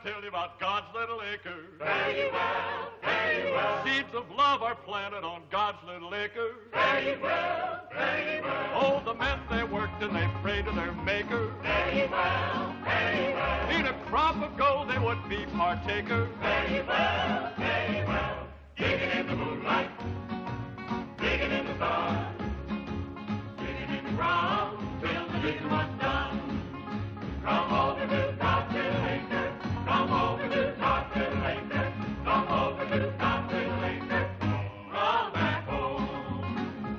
tell you about God's little acre. Fare ye well, fare ye well. Seeds of love are planted on God's little acre. Fare ye well, fare ye well. Oh, the men they worked and they prayed to their maker. Fare ye well, fare ye well. In a crop of gold they would be partaker. Fare ye well, fare ye well. Digging in the moonlight, digging in the stars, digging in the ground till the digging was done. Come over to God's little acre. Come over to God's little acre. Come over to God's little acre. Come back home.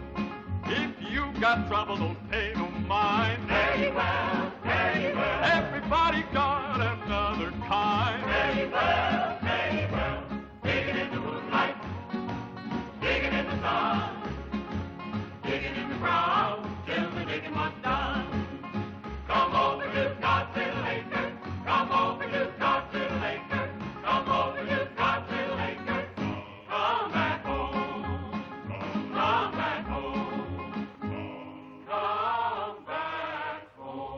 If you got trouble, don't pay no mind. Fare ye well, fare ye well. Everybody got another kind. Fare ye well, fare ye well. Digging in the moonlight, digging in the sun, digging in the ground till the digging was done. Come over to God's little acre. Come over to God's little acre. Come over to God's little acre. Come back home. Come back home. Come back home.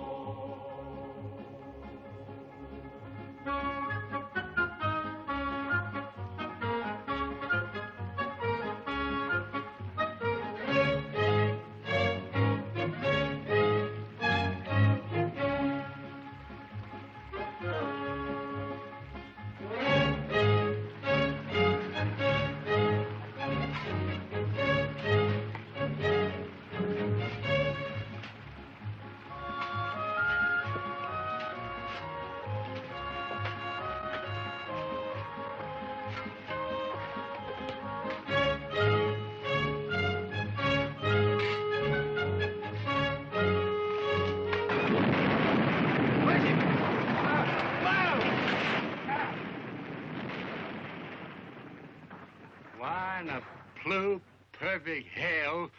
Why in the blue perfect hell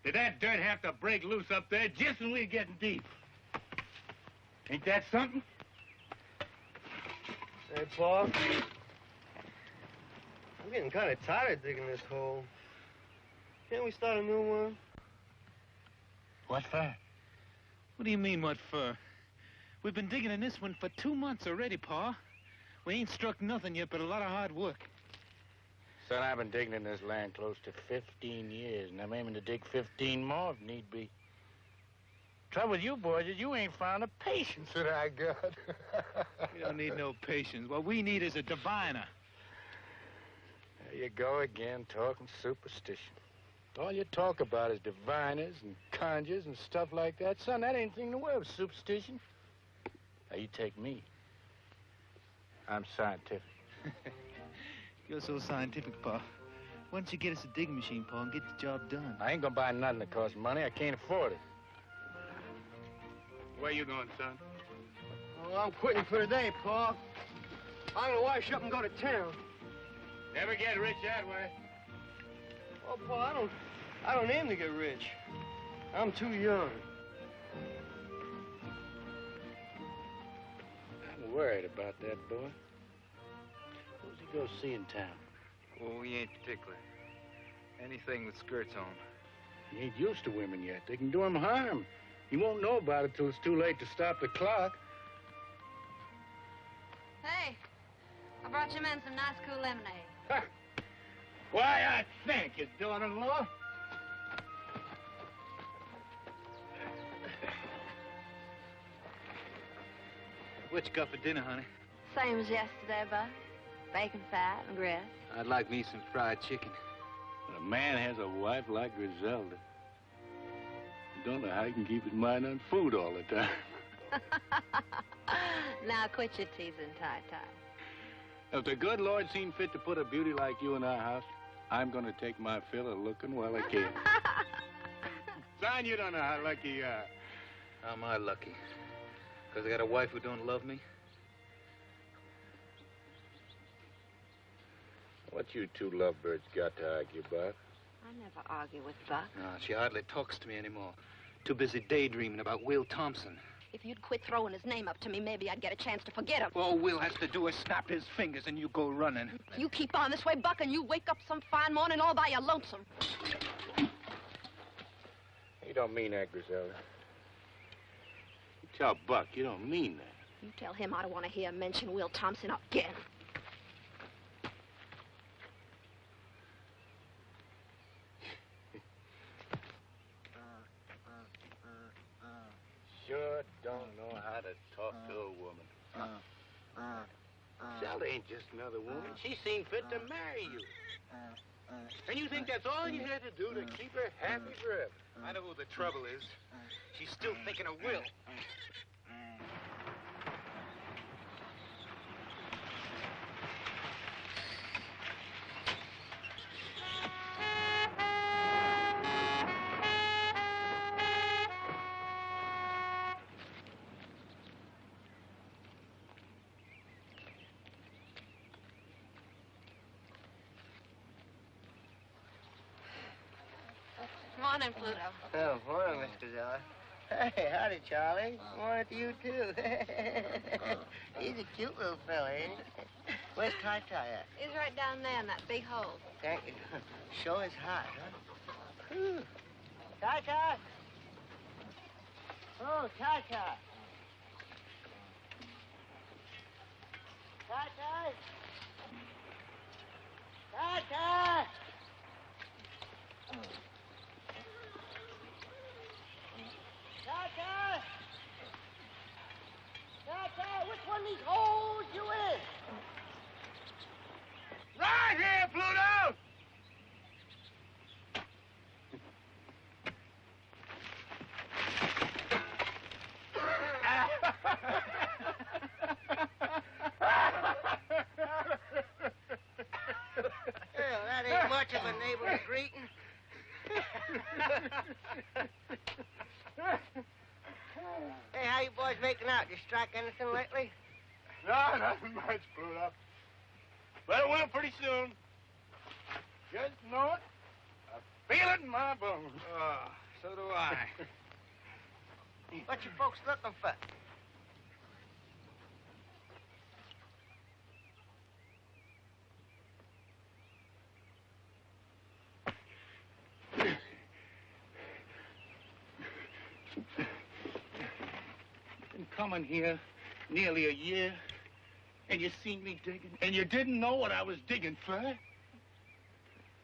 did that dirt have to break loose up there just when we were getting deep? Ain't that something? Hey, Paul. I'm getting kind of tired of digging this hole. Can't we start a new one? What for? What do you mean, what for? We've been digging in this one for 2 months already, Pa. We ain't struck nothing yet, but a lot of hard work. Son, I've been digging in this land close to 15 years, and I'm aiming to dig 15 more if need be. Trouble with you boys is you ain't found the patience that I got. We don't need no patience. What we need is a diviner. There you go again, talking superstition. All you talk about is diviners and conjures and stuff like that. Son, that ain't anything to worry with superstition. Now, you take me. I'm scientific. You're so scientific, Pa. Why don't you get us a digging machine, Pa, and get the job done? I ain't gonna buy nothing that costs money. I can't afford it. Where you going, son? Oh, I'm quitting for today, Pa. I'm gonna wash up and go to town. Never get rich that way. Oh, Pa, I don't aim to get rich. I'm too young. I'm worried about that boy. Who's he go see in town? Oh, he ain't particular. Anything with skirts on. He ain't used to women yet. They can do him harm. He won't know about it till it's too late to stop the clock. Hey, I brought you men some nice cool lemonade. Ha! Why, I thank you, daughter-in-law. What you got for dinner, honey? Same as yesterday, Buck. Bacon fat and grits. I'd like me some fried chicken. When a man has a wife like Griselda, you don't know how he can keep his mind on food all the time. Now quit your teasing, Ty-Ty. If the good Lord seen fit to put a beauty like you in our house, I'm going to take my fill of looking while I can. Son, you don't know how lucky you are. How am I lucky? Because I got a wife who don't love me? What you two lovebirds got to argue about? I never argue with Buck. No, she hardly talks to me anymore. Too busy daydreaming about Will Thompson. If you'd quit throwing his name up to me, maybe I'd get a chance to forget him. All Will has to do is snap his fingers and you go running. You keep on this way, Buck, and you wake up some fine morning all by your lonesome. You don't mean that, Griselda. You tell Buck you don't mean that. You tell him I don't want to hear him mention Will Thompson again. Sure don't know how to talk to a woman. Sally ain't just another woman. She seen fit to marry you. And you think that's all you had to do to keep her happy forever? I know who the trouble is. She's still thinking of Will. Morning, Pluto. Oh, morning, Mr. Zeller. Hey, howdy, Charlie. Morning to you, too. He's a cute little fella, ain't he? Where's Ty-Ty at? He's right down there in that big hole. Thank you. Sure is hot, huh? Whew. Ty-Ty! Oh, Ty-Ty! Ty-Ty! Ty-Ty! Ty-Ty! Ty-Ty, which one of these holes you in? Right here, Pluto! Well, that ain't much of a neighborly greeting. Hey, how you boys making out? You strike anything lately? No, nothing much, Pluto. But it will pretty soon. Just know it. I feel it in my bones. Oh, so do I. What you folks looking for? Been coming here nearly a year, and you seen me digging, and you didn't know what I was digging for.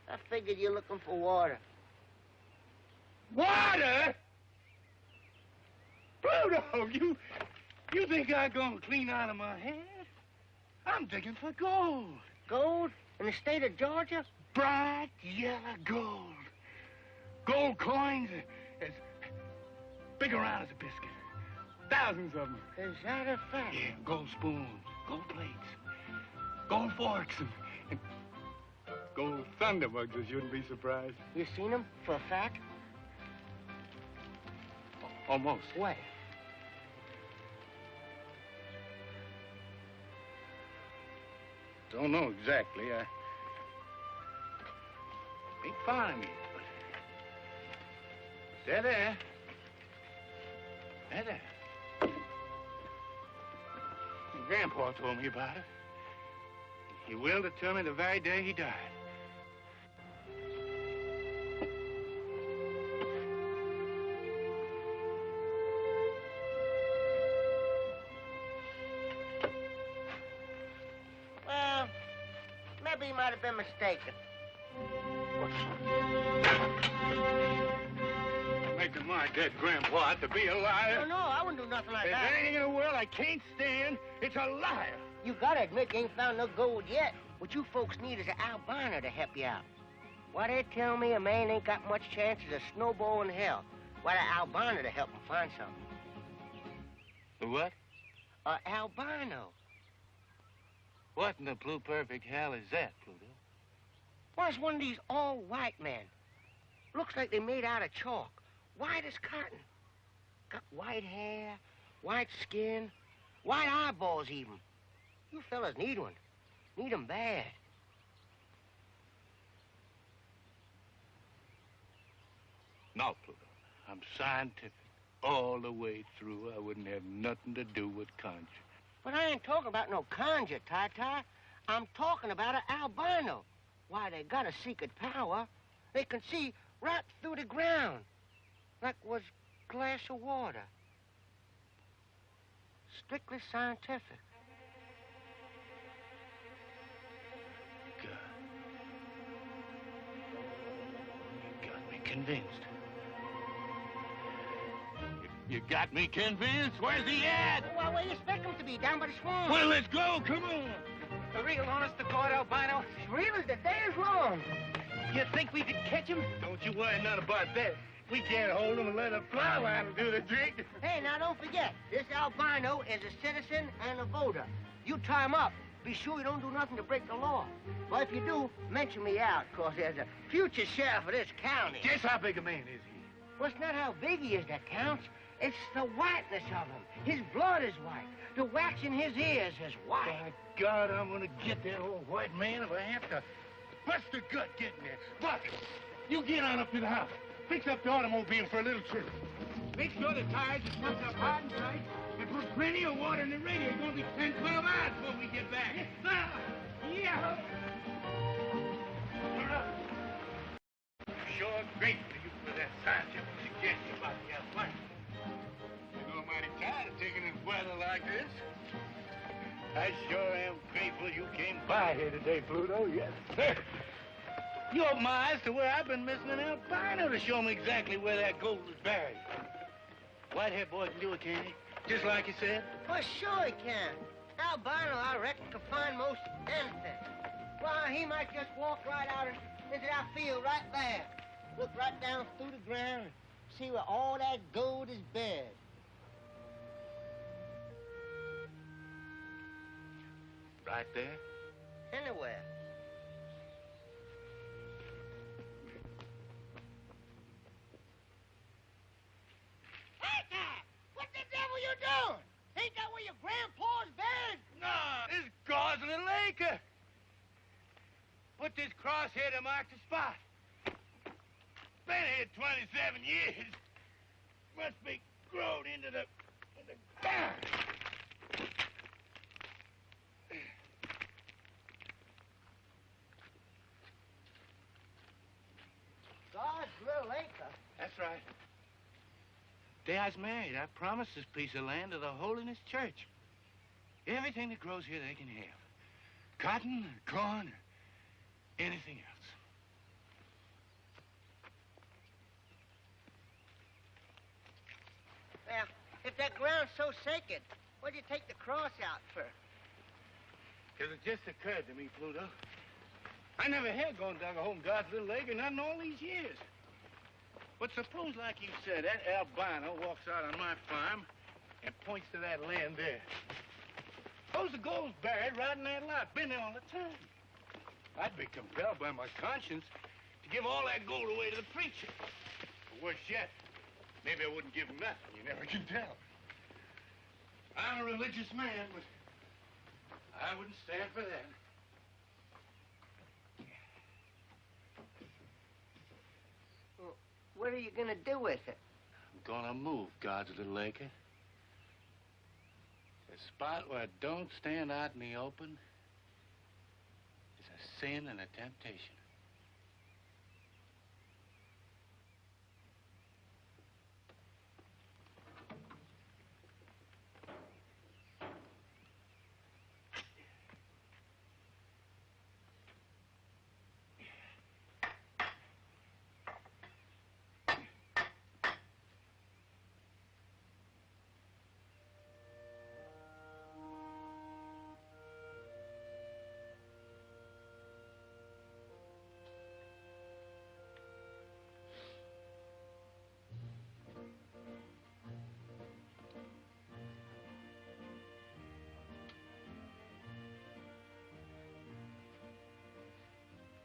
I figured you're looking for water. Water? Pluto, you think I'm gonna clean out of my head? I'm digging for gold. Gold? In the state of Georgia? Bright yellow gold. Gold coins as big around as a biscuit. Thousands of them. Is that a fact? Yeah, gold spoons, gold plates, gold forks, and gold thunderbugs, I shouldn't be surprised. You seen them for a fact? Almost. Where? Don't know exactly. I ain't found 'em yet, but they're there. They're there. And Grandpa told me about it. He willed it to me the very day he died. Well, maybe he might have been mistaken. Making my dead grandpa out to be a liar. No, I wouldn't do nothing like There's that. anything in the world I can't stand, it's a liar. You gotta admit you ain't found no gold yet. What you folks need is an albino to help you out. Why, they tell me a man ain't got much chance as a snowball in hell. Why, the albino to help him find something. The what? A albino. What in the blue perfect hell is that, Pluto? Well, it's one of these all-white men. Looks like they made out of chalk. White as cotton. Got white hair, white skin, white eyeballs even. You fellas need one. Need 'em bad. No, Pluto. I'm scientific all the way through. I wouldn't have nothing to do with conjure. But I ain't talking about no conjure, Ty-Ty. I'm talking about an albino. Why, they got a secret power. They can see right through the ground. Like was glass of water. Strictly scientific. Good. You got me convinced. You got me convinced. Where's he at? Well, where do you expect him to be? Down by the swamp. Well, let's go. Come on. For real, honest to God, albino? As real as the day is long. You think we could catch him? Don't you worry none about that. We can't hold him and let a fly line do the trick. Hey, now don't forget, this albino is a citizen and a voter. You tie him up. Be sure you don't do nothing to break the law. Well, if you do, mention me out, because there's a future sheriff of this county. Guess how big a man is he? Well, it's not how big he is that counts. It's the whiteness of him. His blood is white. The wax in his ears is white. By God, I'm gonna get that old white man if I have to bust a gut getting there. Buck, you get on up to the house. Fix up the automobile for a little trip. Make sure the tires are stuck up hard and tight, and put plenty of water in the radio. It's gonna be 10, 12 hours before we get back. Yeah. Sure grateful to you for that scientific suggestion about the albino. You know, I'm mighty tired of taking in weather like this. I sure am grateful you came by here today, Pluto. Yes. You opened my eyes to where I've been missing an albino to show me exactly where that gold was buried. White-haired boy can do it, can't he? Just like you said. Well, sure he can. Albino, I reckon, can find most anything. Why, he might just walk right out into that field right there. Look right down through the ground and see where all that gold is buried. Right there? Anywhere. Acre! What the devil you doing? Ain't that where your grandpa's buried? No, this is God's little acre. Put this crosshair to mark the spot. Been here 27 years. Must be grown into the ground. God's little acre. That's right. Day I was married, I promised this piece of land to the Holiness Church. Everything that grows here they can have. Cotton, corn, anything else. Well, if that ground's so sacred, what'd you take the cross out for? Because it just occurred to me, Pluto. I never had gone dug a hole in God's little acre, not in all these years. But suppose, like you said, that albino walks out on my farm and points to that land there. Suppose the gold's buried right in that lot. Been there all the time. I'd be compelled by my conscience to give all that gold away to the preacher. Or worse yet, maybe I wouldn't give him nothing. You never can tell. I'm a religious man, but I wouldn't stand for that. Well, what are you gonna do with it? I'm gonna move God's little acre. A spot where it don't stand out in the open is a sin and a temptation.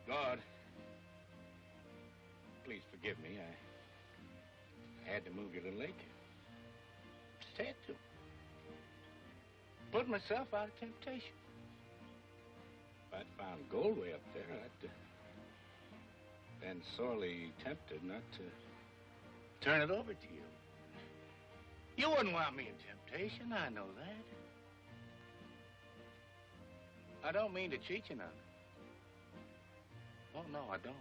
God, please forgive me. I had to move your little acre. Just had to. Put myself out of temptation. If I'd found gold way up there, I'd been sorely tempted not to turn it over to you. You wouldn't want me in temptation, I know that. I don't mean to cheat you none. Oh, no, I don't.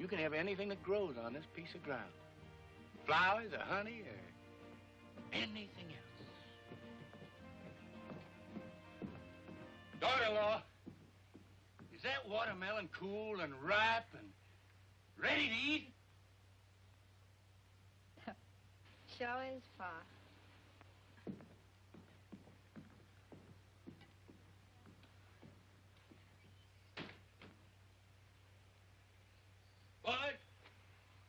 You can have anything that grows on this piece of ground. Flowers or honey or anything else. Son-in-law, is that watermelon cool and ripe and ready to eat? Sure is, Pa. Boys,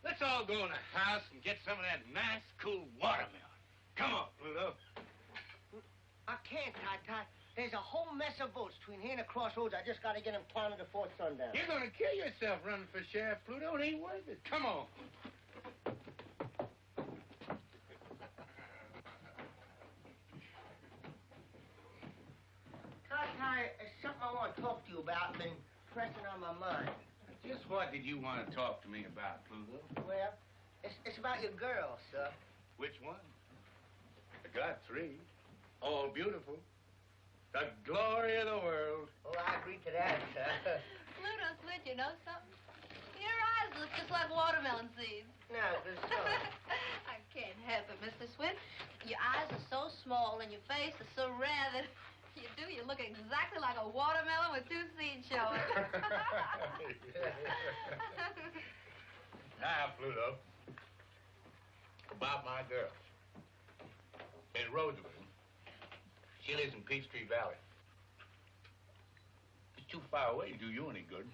let's all go in the house and get some of that nice, cool watermelon. Come on, Pluto. I can't, Ty. There's a whole mess of votes between here and the crossroads. I just got to get them counted before sundown. You're going to kill yourself running for sheriff, Pluto. It ain't worth it. Come on. Ty, there's something I want to talk to you about. Been pressing on my mind. Just what did you want to talk to me about, Pluto? Well, it's about your girl, sir. Which one? I got 3. All beautiful. The glory of the world. Oh, I agree to that, sir. Pluto Switch, you know something? Your eyes look just like watermelon seeds. No, there's so. I can't help it, Mr. Switch. Your eyes are so small and your face is so rare that you look exactly like a watermelon with 2 seeds showing. Now, Pluto, about my girl. In Roosevelt. She lives in Peachtree Valley. It's too far away to do you any good.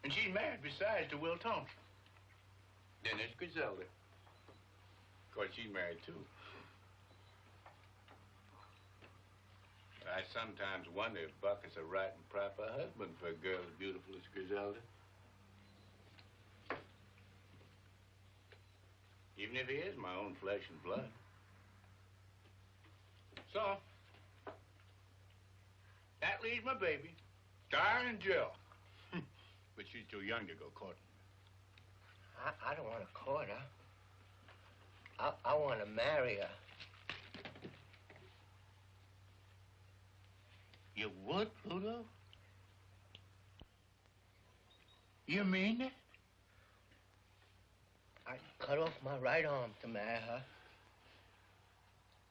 And she's married, besides, to Will Thompson. Then there's Griselda. Of course, she's married, too. I sometimes wonder if Buck is a right and proper husband for a girl as beautiful as Griselda. Even if he is my own flesh and blood. So, that leaves my baby, Darling Jill. But she's too young to go courting. I don't want to court her. I want to marry her. You would, Pluto? You mean that? I'd cut off my right arm to marry her.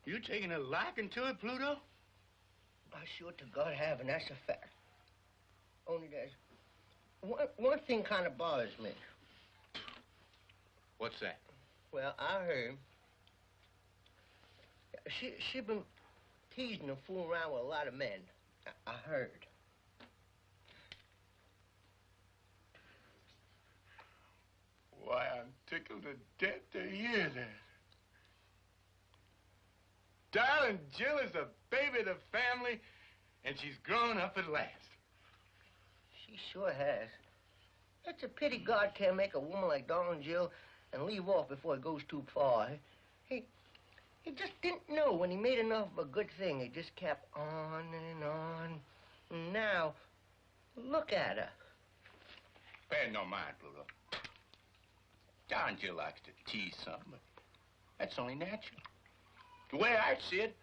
You taking a liking to it, Pluto? I sure to God have, and that's a fact. Only there's one thing kind of bothers me. What's that? Well, I heard she been teasing and fooling around with a lot of men. I heard. Why, I'm tickled to death to hear that. Darling Jill is a baby of the family, and she's grown up at last. She sure has. It's a pity God can't make a woman like Darling Jill and leave off before it goes too far. He just didn't know when he made enough of a good thing. He just kept on and on. And now, look at her. Pay no mind, Pluto. Darling Jill likes to tease something, but that's only natural. The way I see it,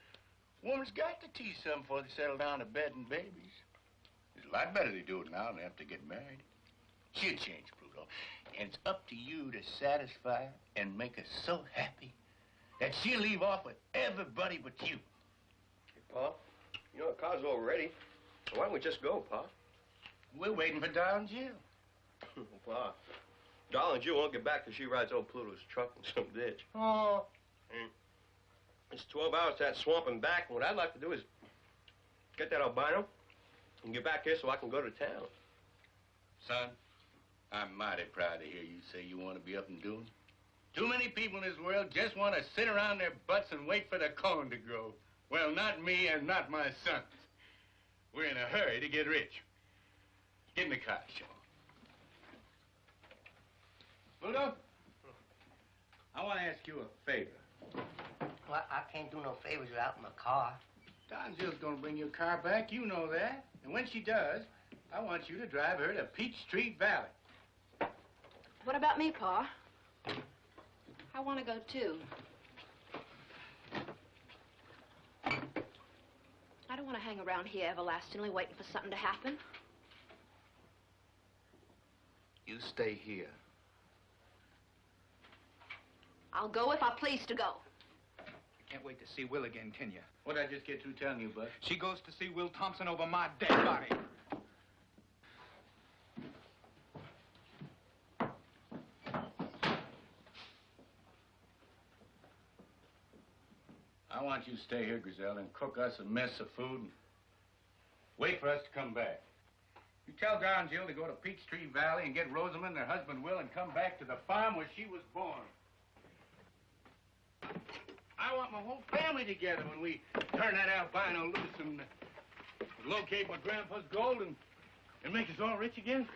woman's got to tease something before they settle down to bed and babies. It's a lot better they do it now than have to get married. She'll change, Pluto. And it's up to you to satisfy her and make her so happy that she'll leave off with everybody but you. Hey, Pa, you know the car's all ready. Why don't we just go, Pa? We're waiting for Darling Jill. Pa, Darling Jill won't get back till she rides old Pluto's truck in some ditch. Oh. It's 12 hours to that swamp and back, and what I'd like to do is get that albino and get back here so I can go to town. Son, I'm mighty proud to hear you say you want to be up and doing. Too many people in this world just want to sit around their butts and wait for the corn to grow. Well, not me and not my sons. We're in a hurry to get rich. Get in the car, Sean. Pluto, I want to ask you a favor. Well, I can't do no favors without my car. Don Jill's gonna bring your car back, you know that. And when she does, I want you to drive her to Peachtree Valley. What about me, Pa? I want to go, too. I don't want to hang around here everlastingly waiting for something to happen. You stay here. I'll go if I please to go. Can't wait to see Will again, can you? What'd I just get through telling you, Bud? She goes to see Will Thompson over my dead body. I want you to stay here, Griselda, and cook us a mess of food and wait for us to come back. You tell Darling Jill to go to Peachtree Valley and get Rosamond and her husband Will and come back to the farm where she was born. I want my whole family together when we turn that albino loose and locate my grandpa's gold and make us all rich again.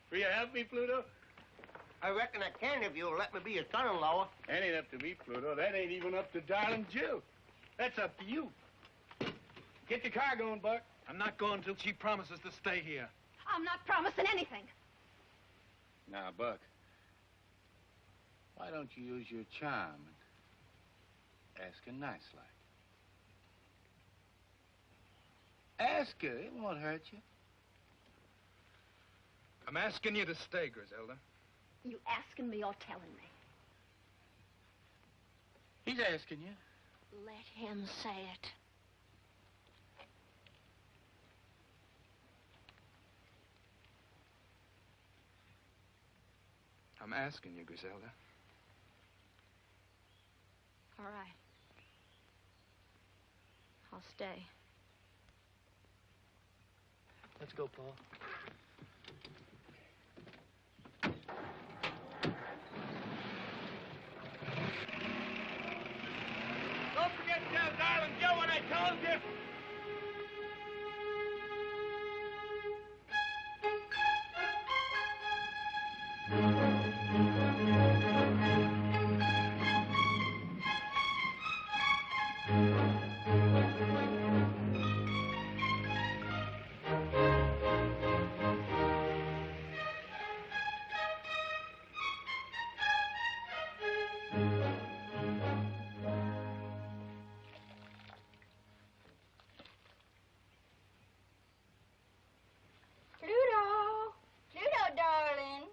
Will you help me, Pluto? I reckon I can if you'll let me be your son-in-law. That ain't up to me, Pluto. That ain't even up to Darling Jill. That's up to you. Get your car going, Buck. I'm not going till she promises to stay here. I'm not promising anything. Now, Buck, why don't you use your charm and ask her nice like? Ask her. It won't hurt you. I'm asking you to stay, Griselda. You asking me or telling me? He's asking you. Let him say it. I'm asking you, Griselda. All right. I'll stay. Let's go, Paul. Don't forget to tell Darling Joe what I told you. Pluto! Pluto, darling.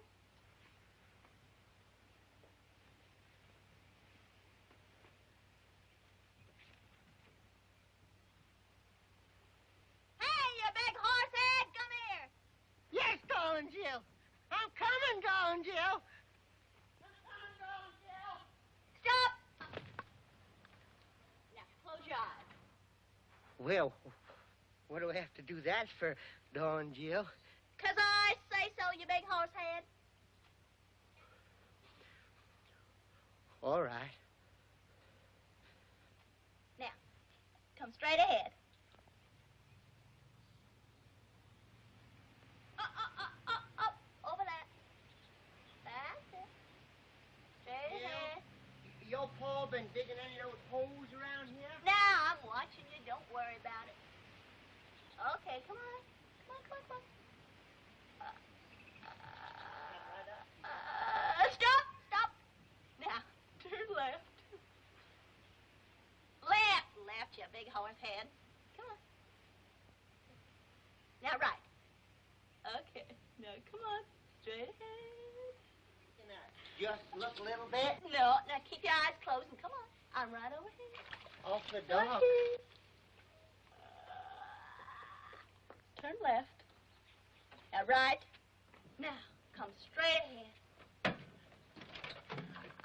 Hey, you big horsehead, come here. Yes, darling Jill. I'm coming, darling Jill. Stop. Now, close your eyes. Well, what do I have to do that for, darling Jill? 'Cause I say so, you big horsehead. All right. Now, come straight ahead. Up, over that. That's it. Straight ahead. Your pa been digging any of those holes around here? Now, I'm watching you. Don't worry about it. Okay, come on. Come on. Stop. Now, turn left. Left, you big horse head. Come on. Now, right. Okay. Now, come on. Straight ahead. Just look a little bit. No, now keep your eyes closed and come on. I'm right over here. Off the dock. Okay. Turn left. Now, right. Now, come straight ahead.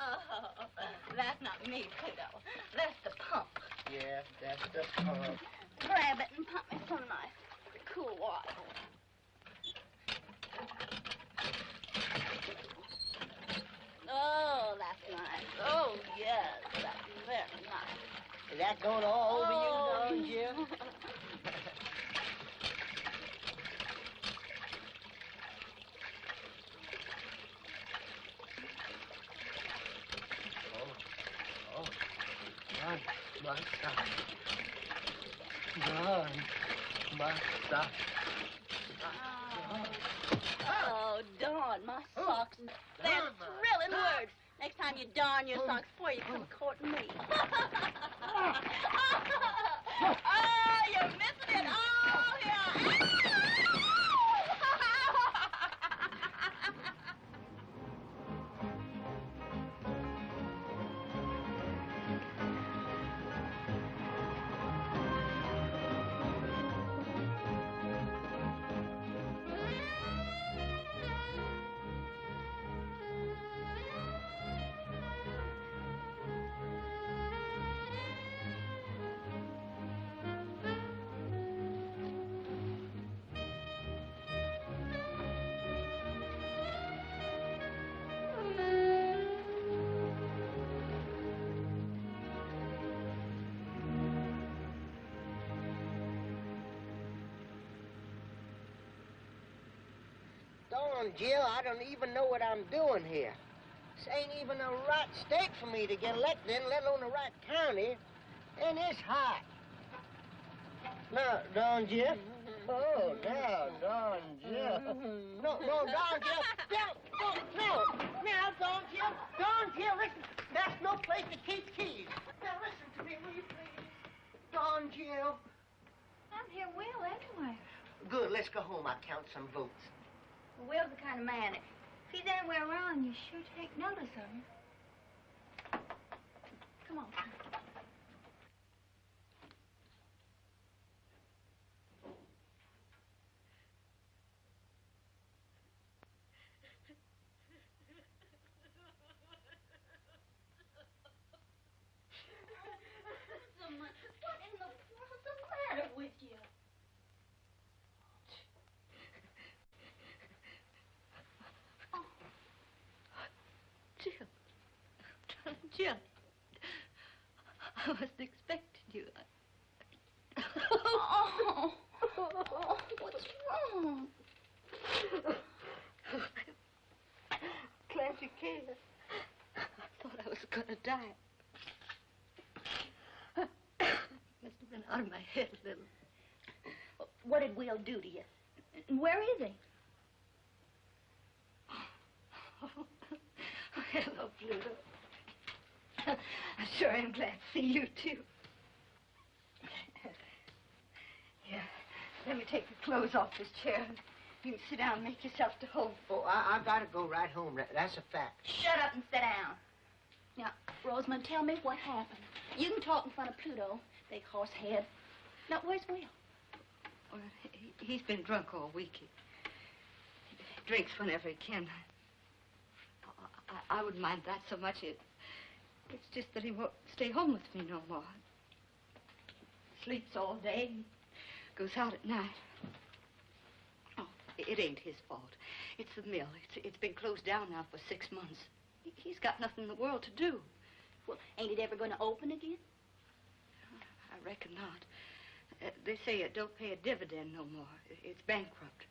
Oh, that's not me, Pluto. That's the pump. Yeah, that's the pump. Grab it and pump me some nice, cool water. Oh, that's nice. Oh, yes, that's very nice. Is that going all over you, darling Jill? Oh, darn, my socks. They're thrilling words. Next time you darn your socks before you come courting me. Oh, you're missing it all here. Don Jill, I don't even know what I'm doing here. This ain't even the right state for me to get elected in, let alone the right county. And it's hot. No, Don Jill. Oh, no, Don Jill. No, Don Jill. No, Don Jill. Don Jill, listen. That's no place to keep keys. Now, listen to me, will you please? Don Jill. I'm here, Will, anyway. Good, let's go home. I'll count some votes. Well, Will's the kind of man, if he's anywhere around, you sure take notice of him. Come on. What in the world's the matter with you? Oh. Jill. Jill. I wasn't expecting you. Oh. What's wrong? Glad you came. I thought I was going to die. Must have been out of my head a little. What did Will do to you? Where is he? Oh, hello, Pluto. I sure am glad to see you, too. Here, let me take the clothes off this chair. You can sit down and make yourself to home. Oh, I gotta go right home. That's a fact. Shut up and sit down. Now, Rosamond, tell me what happened. You can talk in front of Pluto, big horse head. Now, where's Will? Well, he's been drunk all week. He drinks whenever he can. I wouldn't mind that so much. It's just that he won't stay home with me no more. Sleeps all day and goes out at night. Oh, it ain't his fault. It's the mill. It's been closed down now for 6 months. He's got nothing in the world to do. Well, ain't it ever going to open again? I reckon not. They say it don't pay a dividend no more. It's bankrupt.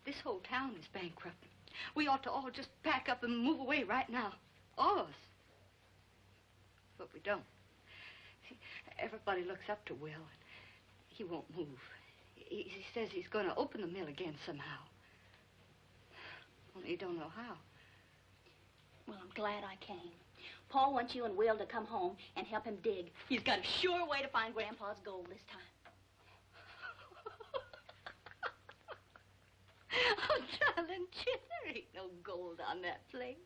This whole town is bankrupt. We ought to all just pack up and move away right now. All of us. But we don't. See, everybody looks up to Will, and he won't move. He says he's going to open the mill again somehow. Only he don't know how. Well, I'm glad I came. Paul wants you and Will to come home and help him dig. He's got a sure way to find Grandpa's gold this time. Oh, darling Jim, there ain't no gold on that place.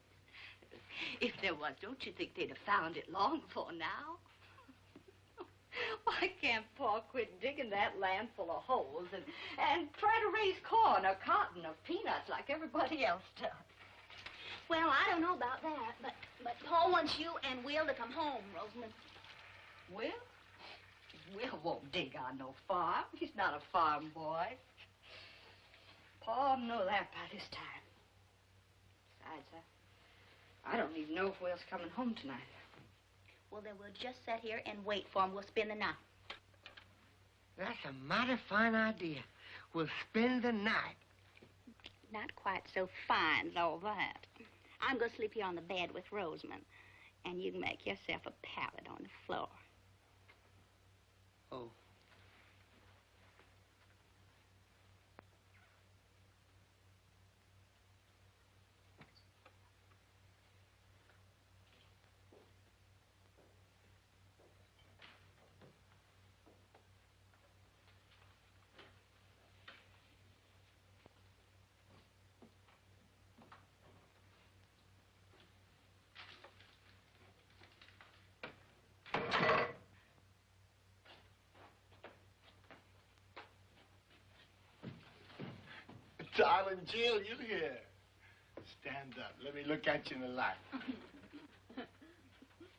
If there was, don't you think they'd have found it long before now? Why can't Paul quit digging that land full of holes and try to raise corn or cotton or peanuts like everybody else does? Well, I don't know about that, but Paul wants you and Will to come home, Rosamond. Will? Will won't dig on no farm. He's not a farm boy. Paul know that by this time. Besides, I don't even know if Will's coming home tonight. Well, then we'll just sit here and wait for him. We'll spend the night. That's a mighty fine idea. We'll spend the night. Not quite so fine as all that. I'm going to sleep here on the bed with Rosamond, and you can make yourself a pallet on the floor. Oh. Darling Jill, you here. Stand up. Let me look at you in the light.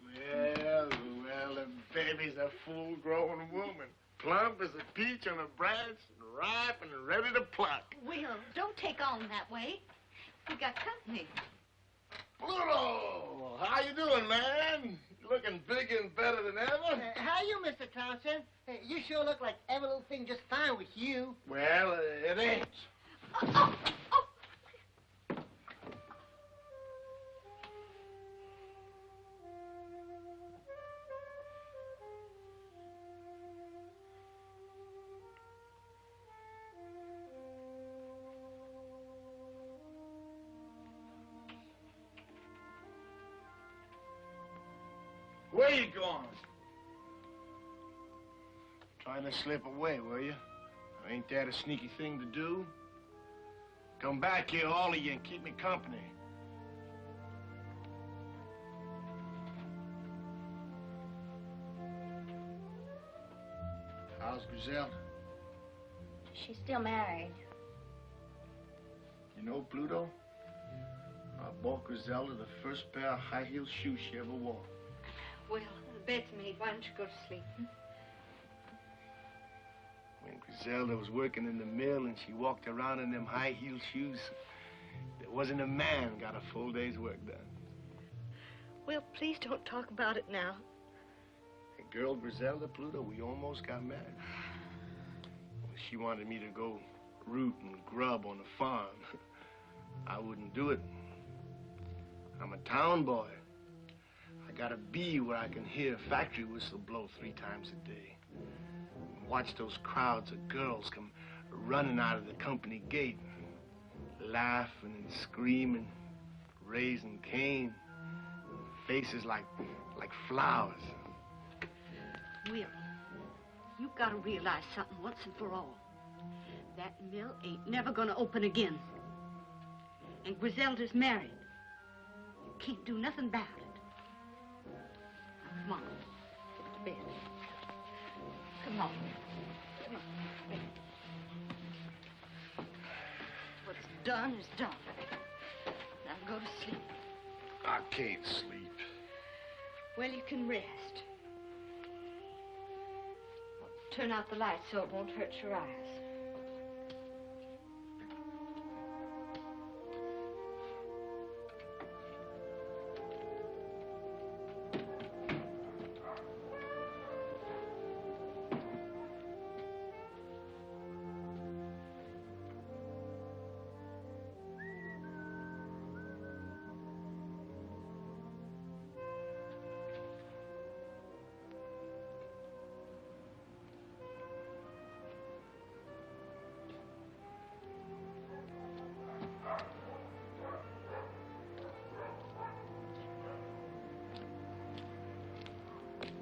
Well, the baby's a full-grown woman. Plump as a peach on a branch, ripe and ready to pluck. Will, don't take on that way. We got company. Pluto! How you doing, man? You looking bigger and better than ever? How you, Mr. Townsend? You sure look like every little thing just fine with you. Well, it ain't. Oh. Where you going? Trying to slip away, were you? Ain't that a sneaky thing to do? Come back here, all of you, and keep me company. How's Griselda? She's still married. You know, Pluto, I bought Griselda the first pair of high-heel shoes she ever wore. Well, the bed's made. Why don't you go to sleep? When Griselda was working in the mill and she walked around in them high-heel shoes, there wasn't a man got a full day's work done. Well, please don't talk about it now. And girl Griselda, Pluto, we almost got married. She wanted me to go root and grub on the farm. I wouldn't do it. I'm a town boy. I gotta be where I can hear a factory whistle blow 3 times a day. Watch those crowds of girls come running out of the company gate, laughing and screaming, raising Cain, faces like flowers. Will, you've got to realize something once and for all. That mill ain't never gonna open again. And Griselda's married. You can't do nothing about it. Now, come on, get to bed. Come on. Come on. What's done is done. Now go to sleep. I can't sleep. Well, you can rest. Turn out the light so it won't hurt your eyes.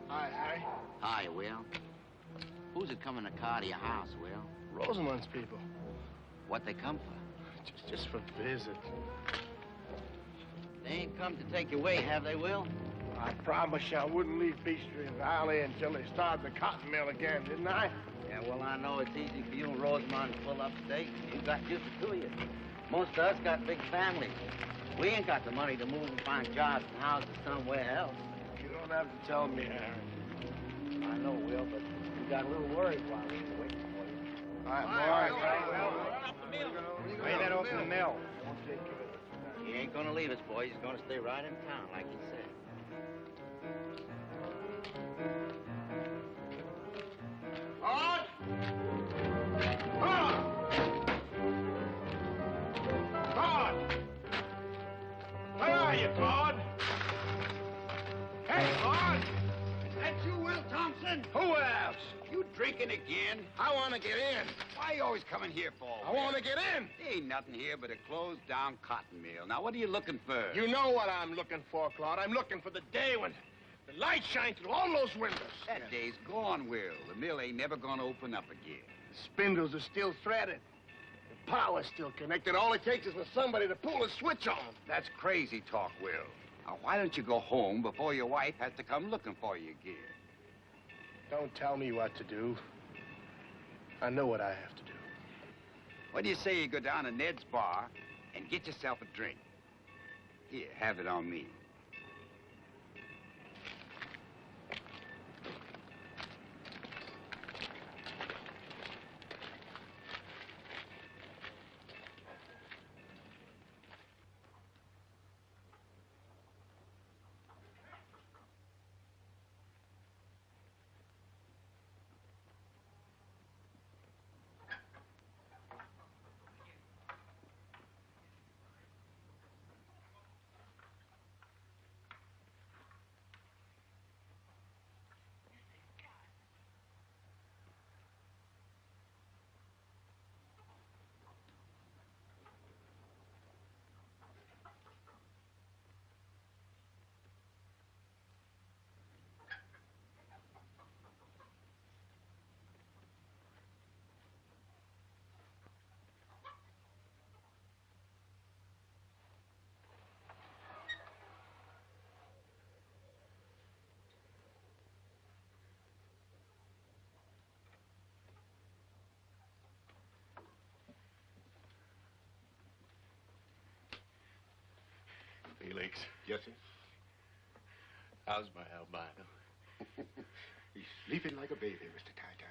Hi, Harry. Hi, Will. Who's it coming to car to your house, Will? Rosamund's people. What they come for? Just for visit. They ain't come to take you away, have they, Will? I promised you I wouldn't leave Peachtree Valley until they started the cotton mill again, didn't I? Yeah, well, I know it's easy for you and Rosamond to pull up state. You got just the two of you. Most of us got big families. We ain't got the money to move and find jobs and houses somewhere else. You don't have to tell me, Harry. I know, Will, but we got a little worried while we were waiting for you. All right, boy. Ain't that open the mill? He ain't gonna leave us, boys. He's gonna stay right in town, like he said. Claude! Claude! Claude! Where are you, Claude? Hey, Claude! Is that you, Will Thompson? Who else? You drinking again? I want to get in. Why you always coming here for? I want to get in. There ain't nothing here but a closed-down cotton mill. Now, what are you looking for? You know what I'm looking for, Claude. I'm looking for the day when the light shines through all those windows. That day's gone, Will. The mill ain't never gonna open up again. The spindles are still threaded. The power's still connected. All it takes is for somebody to pull a switch on. That's crazy talk, Will. Now, why don't you go home before your wife has to come looking for you again? Don't tell me what to do. I know what I have to do. What do you say you go down to Ned's bar and get yourself a drink? Here, have it on me. Hicks. Yes, sir. How's my albino? He's sleeping like a baby, Mr. Tie-Tie.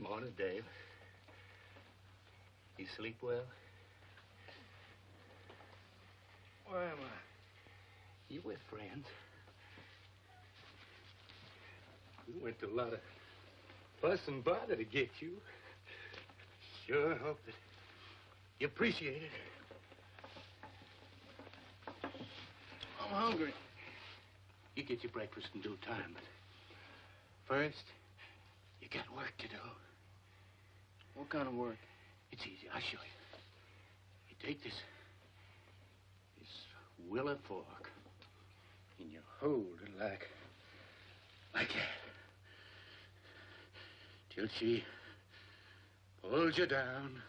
Morning, Dave. You sleep well? Where am I? You with friends? We went to a lot of fuss and bother to get you. Sure hope that you appreciate it. I'm hungry. You get your breakfast in due time, but first, you got work to do. What kind of work? It's easy. I'll show you. You take this willow fork and you hold it like that till she pulls you down.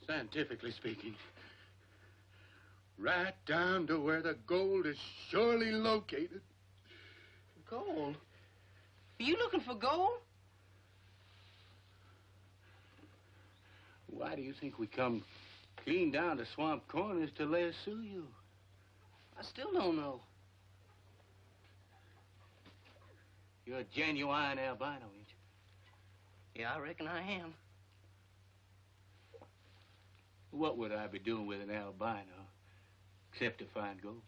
Scientifically speaking, right down to where the gold is surely located. Gold? Are you looking for gold? Why do you think we come clean down to Swamp Corners to lasso you? I still don't know. You're a genuine albino, ain't you? Yeah, I reckon I am. What would I be doing with an albino except to find gold?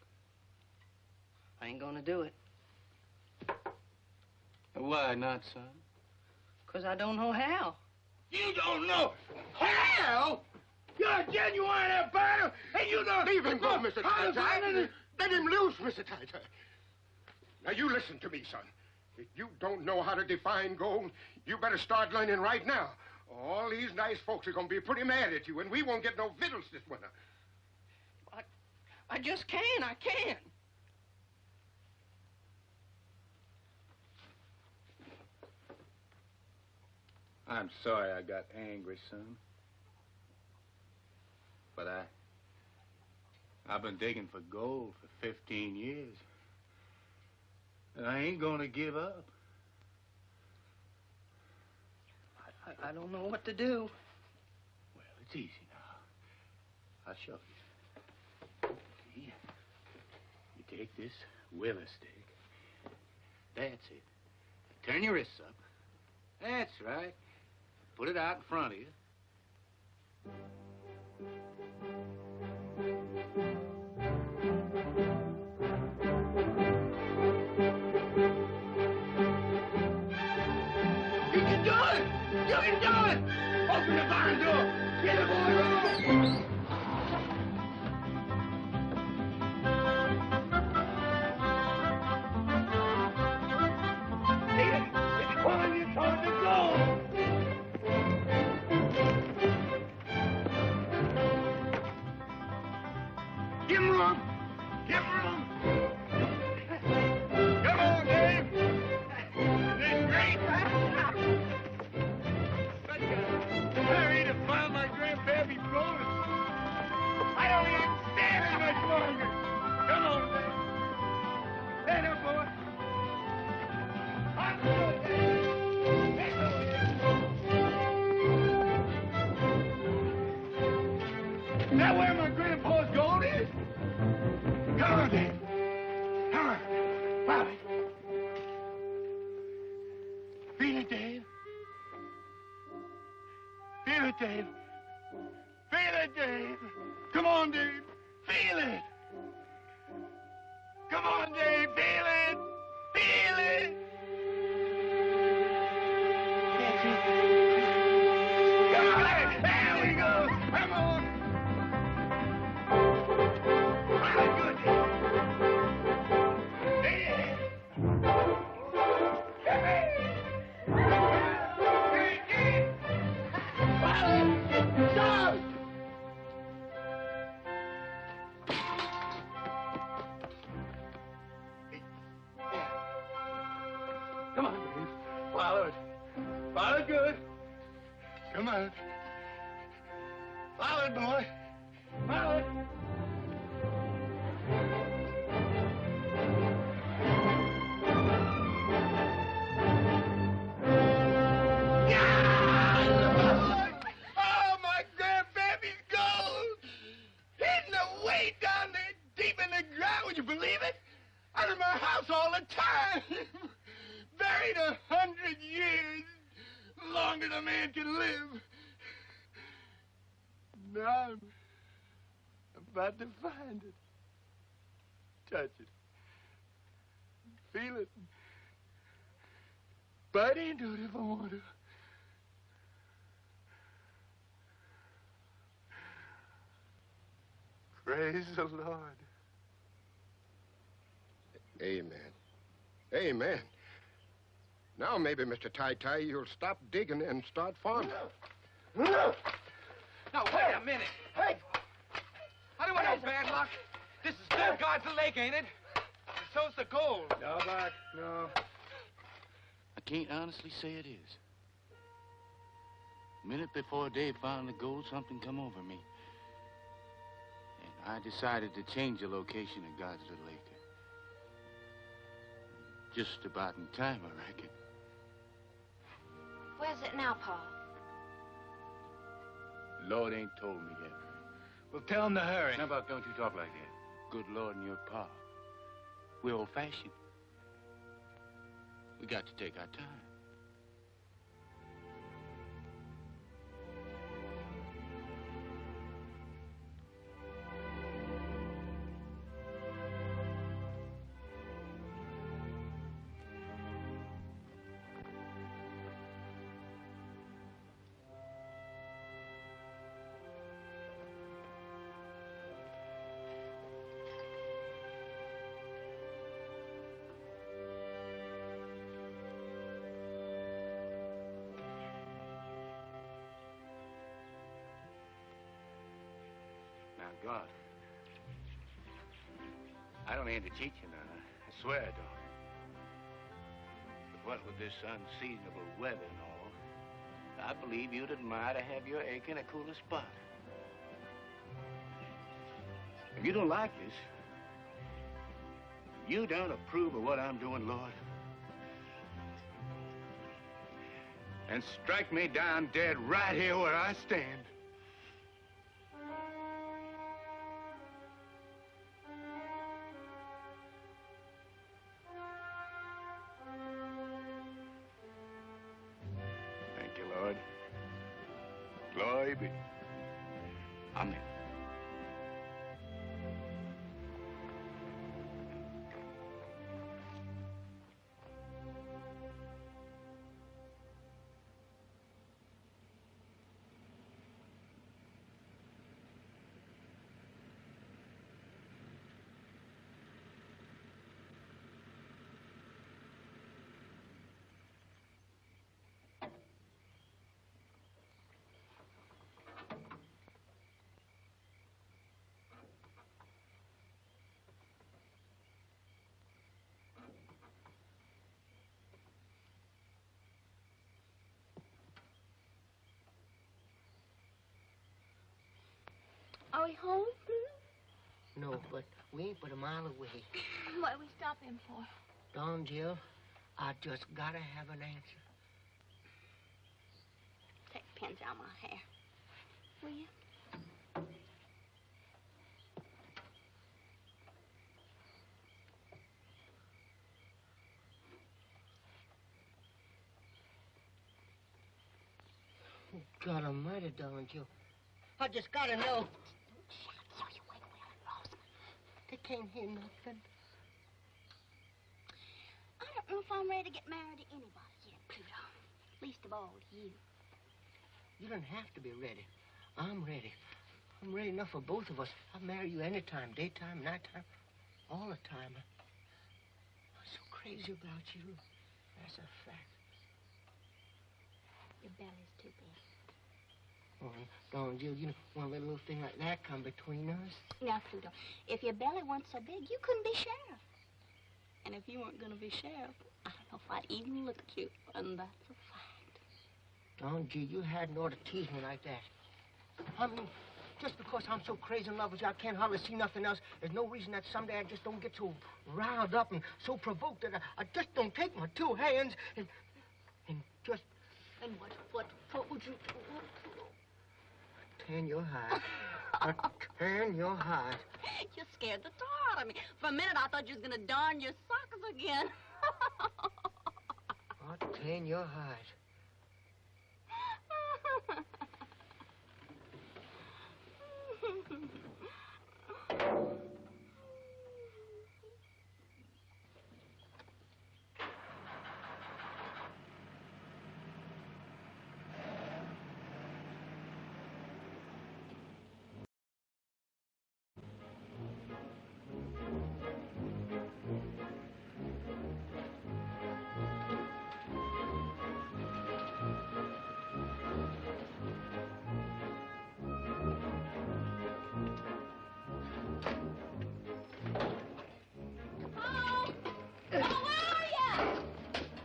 I ain't gonna do it. Why not, son? 'Cause I don't know how. You don't know how? You're a genuine albino, and you don't... Leave him go, Mr. how to find Tie-Tie. it. Let him loose, Mr. Tie-Tie. Now, you listen to me, son. If you don't know how to define gold, you better start learning right now. All these nice folks are going to be pretty mad at you, and we won't get no victuals this winter. I just can't. I can't. I'm sorry I got angry, son. But I've been digging for gold for 15 years. And I ain't gonna give up. I don't know what to do. Well, it's easy now. I'll show you. See? You take this willow stick. That's it. Turn your wrists up. That's right. Put it out in front of you. You can do it! You can do it! Open the barn door! Get the boy room! It's pulling you toward the goal! Give him room! Give him room! Come on, Dave! This great! Hurry to find my grandpappy's gold. I don't even stand it much longer. Come on, Dave. Stand up, boy. On the road, Dave. Let's go, Dave. Is that where my grandpa's gold is? Come on, Dave. Come on. Forward, boy. Forward. Oh, my grandbaby's gold! Hidden away down there deep in the ground, would you believe it? Out of my house all the time. Buried 100 years. Longer than a man can live. Now I'm about to find it. Touch it. Feel it. Bite into it if I want to. Praise the Lord. Amen. Amen. Now maybe, Mr. Ty-Ty, you'll stop digging and start farming. Now, wait a minute. Hey! I don't want no bad luck. This is still God's lake, ain't it? And so's the gold. No, Buck, no. I can't honestly say it is. A minute before Dave found the gold, something come over me. And I decided to change the location of God's little acre. Just about in time, I reckon. Where's it now, Pa? Lord ain't told me yet. Well, tell him to hurry. Now, Buck, don't you talk like that. Good Lord and your Pa. We're old-fashioned. We got to take our time. God. I don't aim to cheat you now. I swear I don't. But what with this unseasonable weather and all, I believe you'd admire to have your acre in a cooler spot. If you don't like this, you don't approve of what I'm doing, Lord, and strike me down dead right here where I stand. Glory be. Amen. Are we home? No, but we ain't but a mile away. What are we stopping for? Don, Jill, I just gotta have an answer. Take the pins out of my hair. Will you? God almighty, Don, Jill. I just gotta know. They can't hear nothing. I don't know if I'm ready to get married to anybody yet, Pluto. Least of all to you. You don't have to be ready. I'm ready. I'm ready enough for both of us. I'll marry you anytime, daytime, nighttime, all the time. I'm so crazy about you. That's a fact. Your belly's too big. Oh, Don, Jill, you don't want to let a little thing like that come between us? Now, Pluto, if your belly weren't so big, you couldn't be sheriff. And if you weren't going to be sheriff, I don't know if I'd even look at you. And that's a fact. Don G, you hadn't ought to tease me like that. I mean, just because I'm so crazy in love with you, I can't hardly see nothing else. There's no reason that someday I just don't get so riled up and so provoked that I just don't take my two hands and just... And what would you do? Tan your hide. Tan your hide. You scared the tar out of me. For a minute, I thought you was going to darn your socks again. I'll tan your hide.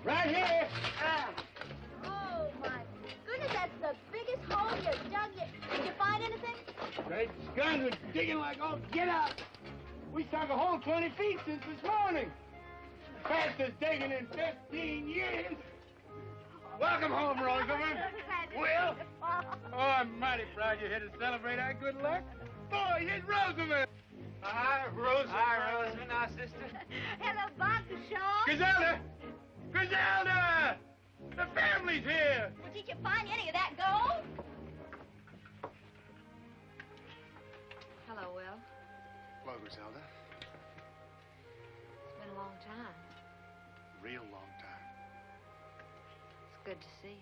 Right here. Oh, my goodness, that's the biggest hole you dug yet. Did you find anything? Great guns are digging like all get out. We dug a hole 20 feet since this morning. Fastest digging in 15 years. Welcome home, Rosamond. Will? Oh, I'm mighty proud you're here to celebrate our good luck. Boy, here's Rosamond. Hi, Rosamond. Hi, Rosamond, our sister. Hello, Dr. Shaw. Griselda! Griselda! The family's here. Well, did you find any of that gold? Hello, Will. Hello, Griselda. It's been a long time. Real long time. It's good to see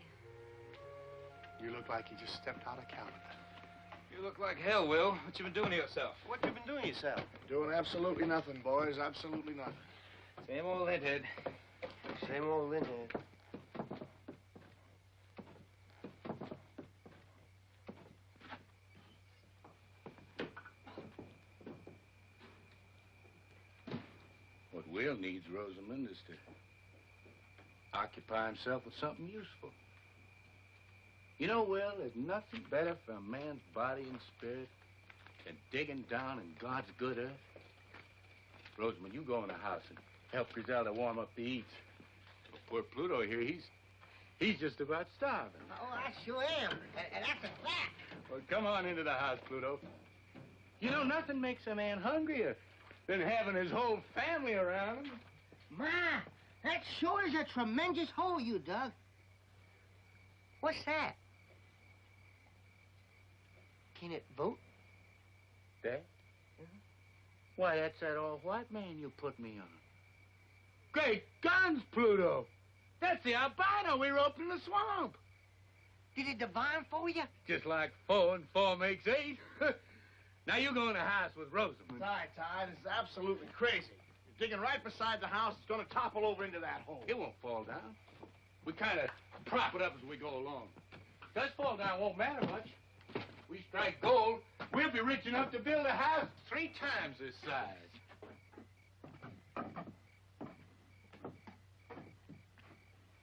you. You look like you just stepped out of Canada. You look like hell, Will. What you been doing to yourself? What you been doing yourself? Doing absolutely nothing, boys. Absolutely nothing. Same old linthead. Same old linthead. What Will needs, Rosamond, is to occupy himself with something useful. You know, Will, there's nothing better for a man's body and spirit than digging down in God's good earth. Rosamond, you go in the house and help Griselda warm up the eats. Well, poor Pluto here, he's just about starving. Oh, I sure am. And that's a fact. Well, come on into the house, Pluto. You know, nothing makes a man hungrier than having his whole family around him. Ma, that sure is a tremendous hole you dug. What's that? Can it vote? That? Why, that's that all-white man you put me on. Great guns, Pluto! That's the albino we roped in the swamp. Did it divine for you? Just like 4 and 4 makes 8. Now you go in the house with Rosamond. Ty, this is absolutely crazy. You're digging right beside the house. It's going to topple over into that hole. It won't fall down. We kind of prop it up as we go along. If it does fall down, it won't matter much. We strike gold, we'll be rich enough to build a house 3 times this size.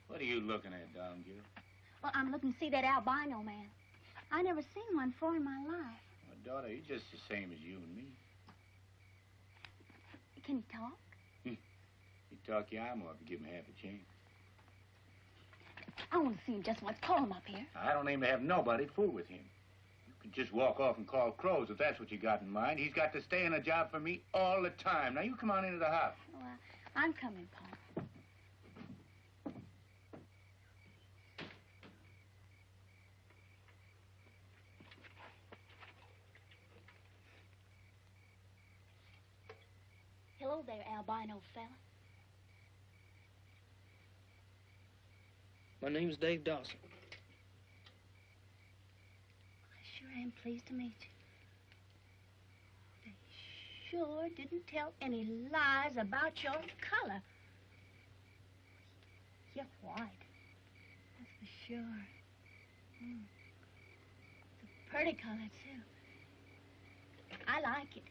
What are you looking at, Don Gill? Well, I'm looking to see that albino man. I never seen one before in my life. Well, daughter, he's just the same as you and me. Can he talk? He'd talk your arm off if you give him half a chance. I want to see him just once. Call him up here. I don't aim to have nobody fool with him. You can just walk off and call crows if that's what you got in mind. He's got to stay in a job for me all the time. Now, you come on into the house. Well, I'm coming, Pa. Hello there, albino fella. My name's Dave Dawson. I sure am pleased to meet you. They sure didn't tell any lies about your color. You're white. That's for sure. It's a pretty color, too. I like it.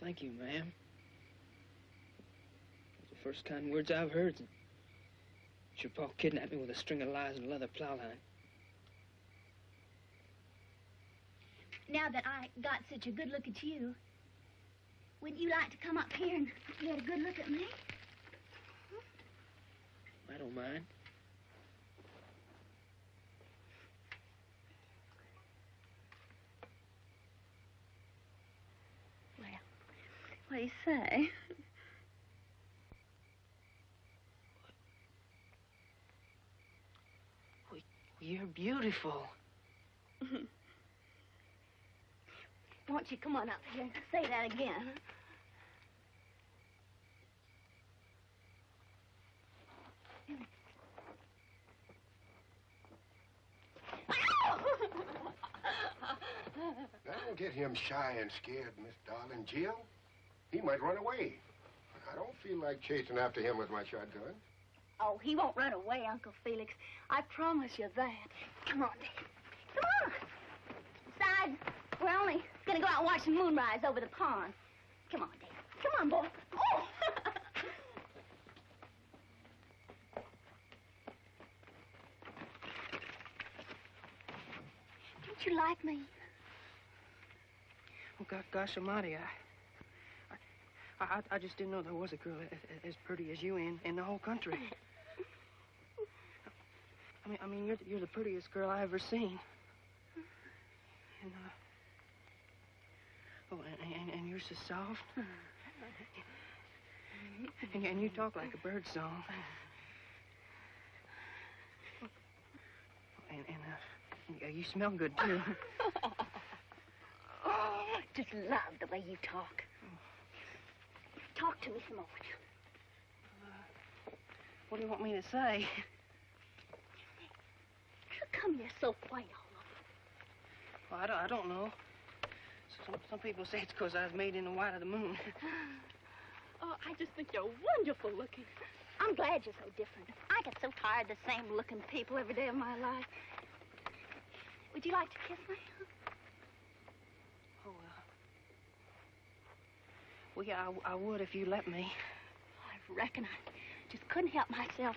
Thank you, ma'am. Those are the first kind words I've heard. Your pa kidnapped me with a string of lies and a leather plow line. Now that I got such a good look at you, wouldn't you like to come up here and get a good look at me? I don't mind. Well, what do you say? You're beautiful. Won't you come on up here and say that again? Don't get him shy and scared, Miss Darling. Jill, he might run away. I don't feel like chasing after him with my shotgun. Oh, he won't run away, Uncle Felix. I promise you that. Come on, Dad. Come on. Besides, we're only going to go out and watch the moonrise over the pond. Come on, Dad. Come on, boy. Oh! Don't you like me? Oh, gosh almighty, I just didn't know there was a girl as pretty as you in the whole country. I mean, you're the prettiest girl I ever seen. And you're so soft. And you talk like a bird song. And you smell good, too. Oh, I just love the way you talk. Talk to me some more. What do you want me to say? How come you're so white all over? Well, I don't know. Some people say it's because I was made in the white of the moon. Oh, I just think you're wonderful looking. I'm glad you're so different. I get so tired of the same looking people every day of my life. Would you like to kiss me? Well, yeah, I would if you let me. I reckon I just couldn't help myself.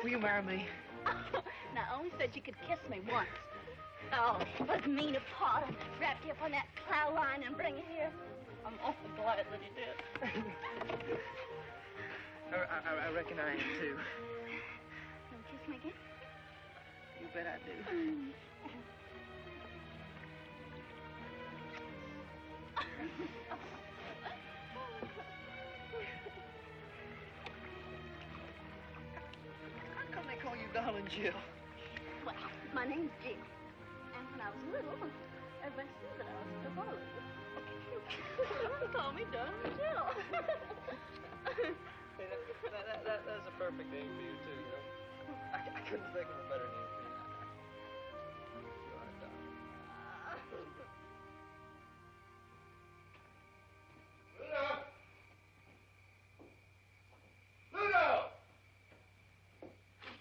Will you marry me? Now, I only said you could kiss me once. Oh, it was mean of Pa to wrap you up on that plow line and bring you here. I'm awful glad that he did. I reckon I am, too. Will you kiss me again? You bet I do. How come they call you Darling Jill? Well, my name's Jill. And when I was little, everybody said that I was the Darling. They call me Darling Jill. Hey, that's a perfect name for you, too, you know? I couldn't think of a better name for you. You are, darling.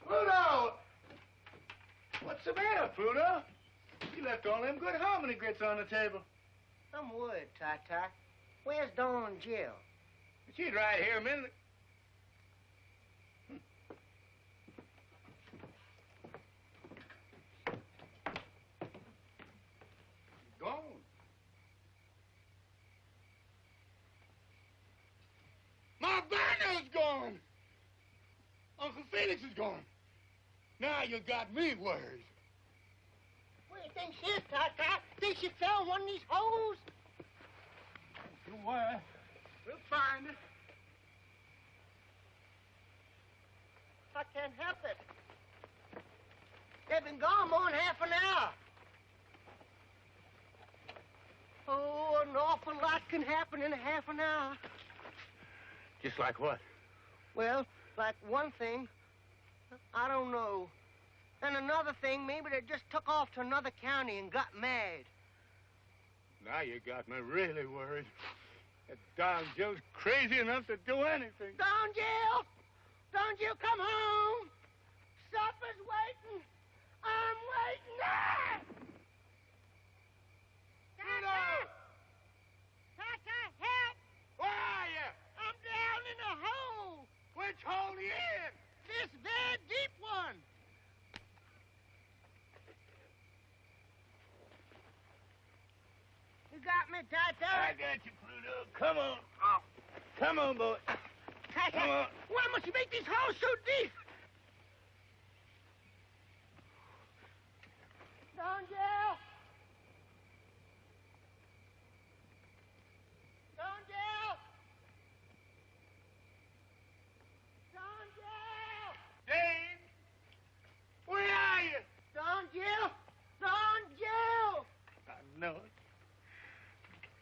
Pluto! What's the matter, Pluto? You left all them good harmony grits on the table. Some wood, Ty-Ty. Where's Dawn and Jill? She's right here a minute. Gone. My banner's gone. Uncle Felix is gone. Now you got me worried. What do you think she is, Ty-Ty? Think she fell in one of these holes? Don't worry. We'll find it. I can't help it. They've been gone more than half an hour. Oh, an awful lot can happen in a half an hour. Just like what? Well, like one thing, I don't know. And another thing, maybe they just took off to another county and got married. Now you got me really worried. That darn Jill's crazy enough to do anything. Don Jill! Don Jill, come home! Supper's waiting! I'm waiting! Ah! Tata! Tata, help! Where are you? I'm down in a hole! Which hole you in? This very deep one! You got me, Tata? I got you, Pluto. Come on. Oh. Come on, boy. Tata, Come on. why must you make these holes so deep? Don Jill! Don Jill! Don Jill! Dave! Where are you? Don Jill! Don Jill! I know it.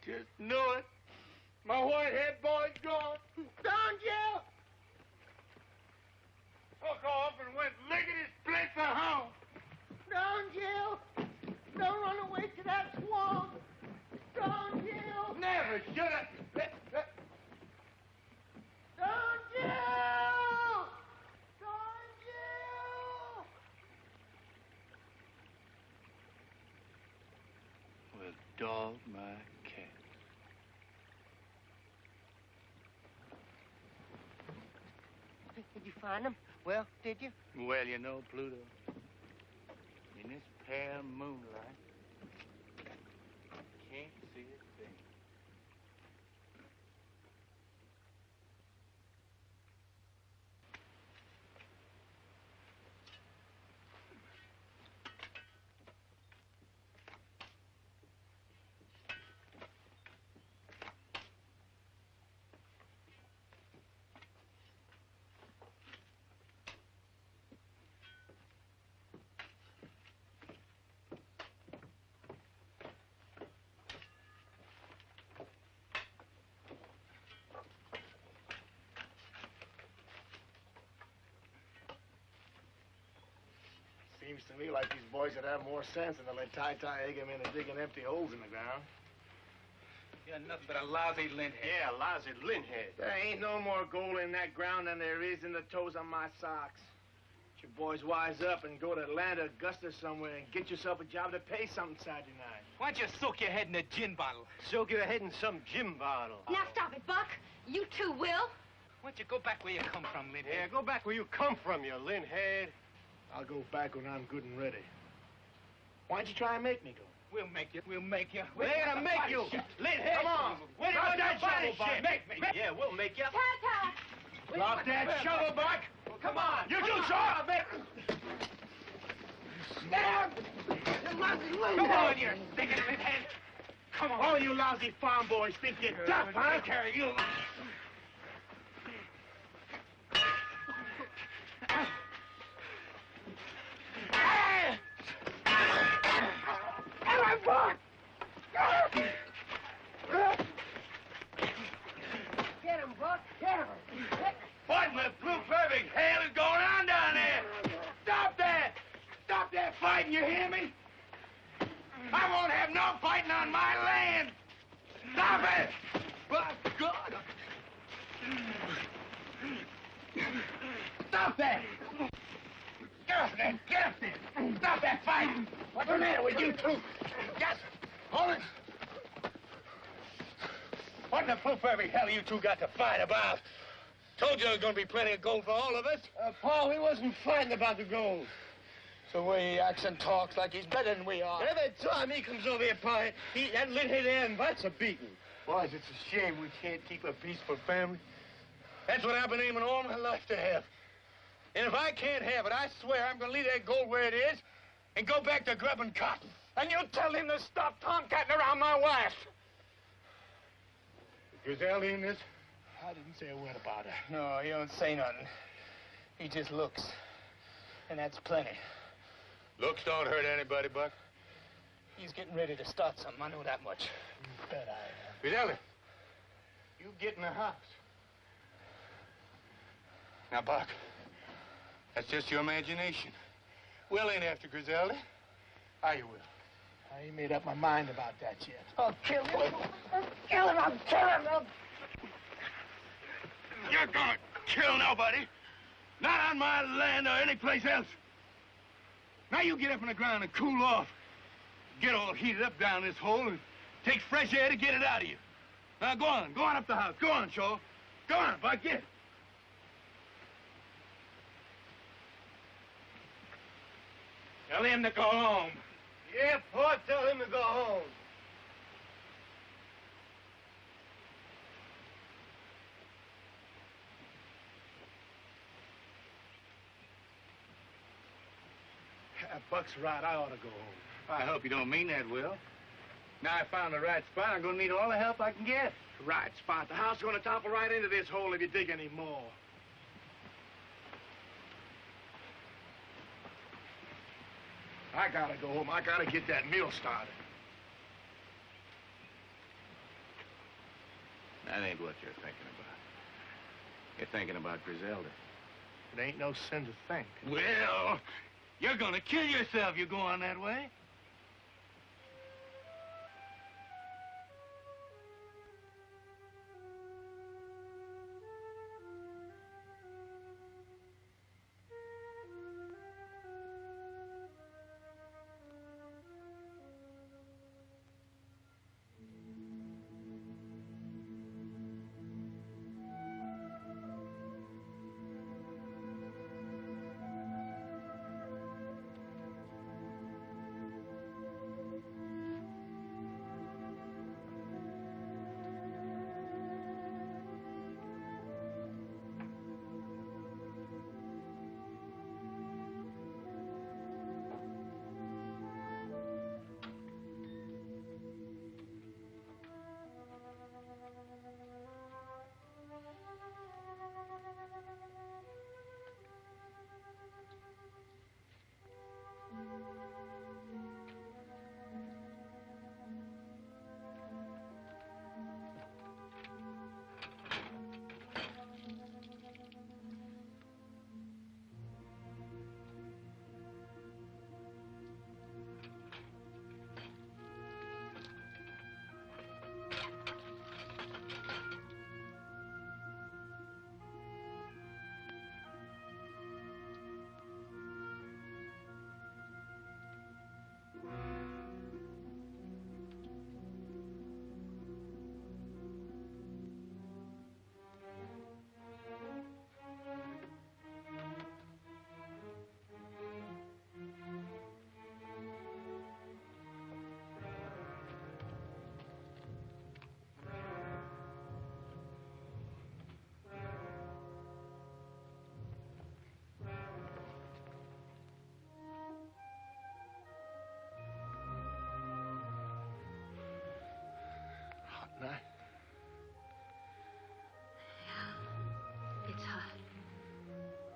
Just know it. My white-head boy's gone. Don Jill! Took off and went lickety-split for home. Don Jill! Don't run away to that swamp! Don Jill! Never should have. Don Jill! Don Jill! Well, dog my cat. Did you find them? Well, did you? Well, you know, Pluto, in this pale moonlight, can't see a thing. Seems to me like these boys would have more sense than to let Ty-Ty egg him into digging empty holes in the ground. You're nothing but a lousy lint head. Yeah, lousy lint head. There ain't no more gold in that ground than there is in the toes of my socks. You boys wise up and go to Atlanta, Augusta somewhere and get yourself a job to pay something Saturday night. Why don't you soak your head in a gin bottle? Soak your head in some gin bottle. Now stop it, Buck. You too will. Why don't you go back where you come from, lint Yeah, head? go back where you come from, you lint head. I'll go back when I'm good and ready. Why don't you try and make me go? We'll make you. We'll make you. We're gonna make you. Lint head. Come on. Where do you want that shovel, Buck? Make me. Yeah, we'll make you. Tata! Drop that shovel, Buck. Come on. You do, sir. Come on, you stinking lint head. Come on. All you lousy farm boys think you're tough, huh? Take care of you. Get him, Buck! Get him! What in the blue perfect hell is going on down there? Stop that! Stop that fighting, you hear me? I won't have no fighting on my land! Stop it! By God! Stop that! Get up there! Get up there! Stop that fighting! What's the matter with you two? Just hold it! What in the blue perfect hell you two got to fight about? Told you there was going to be plenty of gold for all of us. Paul, he wasn't fighting about the gold. The way he acts and talks like he's better than we are. Every time he comes over here, Pa, that lit head there invites a beating. Boys, it's a shame we can't keep a peaceful family. That's what I've been aiming all my life to have. And if I can't have it, I swear I'm going to leave that gold where it is and go back to grubbing cotton. And you tell him to stop tomcatting around my wife. Griselda in this? I didn't say a word about her. No, he don't say nothing. He just looks. And that's plenty. Looks don't hurt anybody, Buck. He's getting ready to start something. I know that much. Bet I am. Griselda, you get in the house. Now, Buck, that's just your imagination. Will ain't after Griselda. I will. I ain't made up my mind about that yet. I'll kill him. I'll kill him. I'll kill him. You're gonna kill nobody. Not on my land or anyplace else. Now you get up on the ground and cool off. Get all heated up down this hole and take fresh air to get it out of you. Now go on up the house. Go on, Shaw. Go on, Buck, get it. Tell him to go home. Yeah, Port, tell him to go home. Buck's right. I ought to go home. I hope you don't mean that, Will. Now I found the right spot. I'm going to need all the help I can get. Right spot. The house is going to topple right into this hole if you dig any more. I gotta go home. I gotta get that mill started. That ain't what you're thinking about. You're thinking about Griselda. It ain't no sin to think. Well, you're going to kill yourself you go on that way. Night. Yeah, it's hot.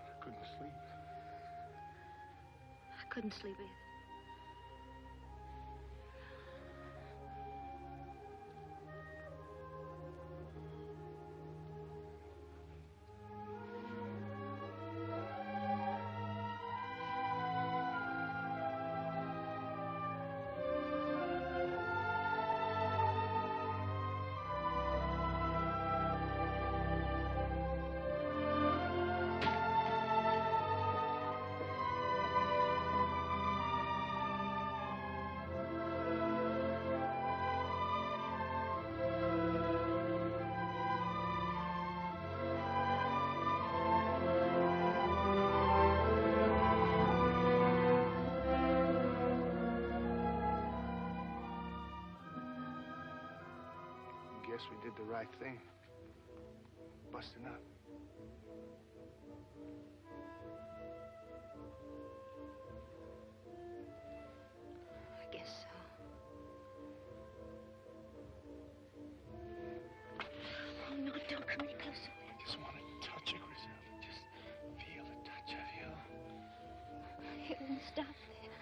I couldn't sleep. I couldn't sleep either. Guess we did the right thing. Busting up. I guess so. Oh, no, don't come any closer. I just want to touch you, Griselda. Just feel the touch of you. It won't stop there.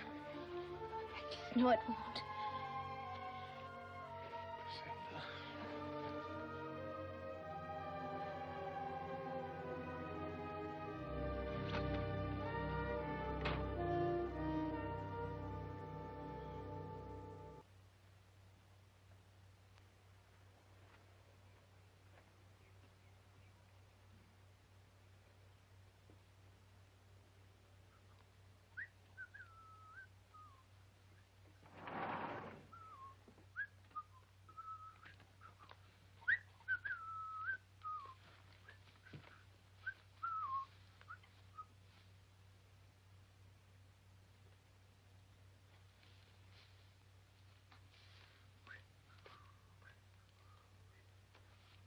I just know it won't.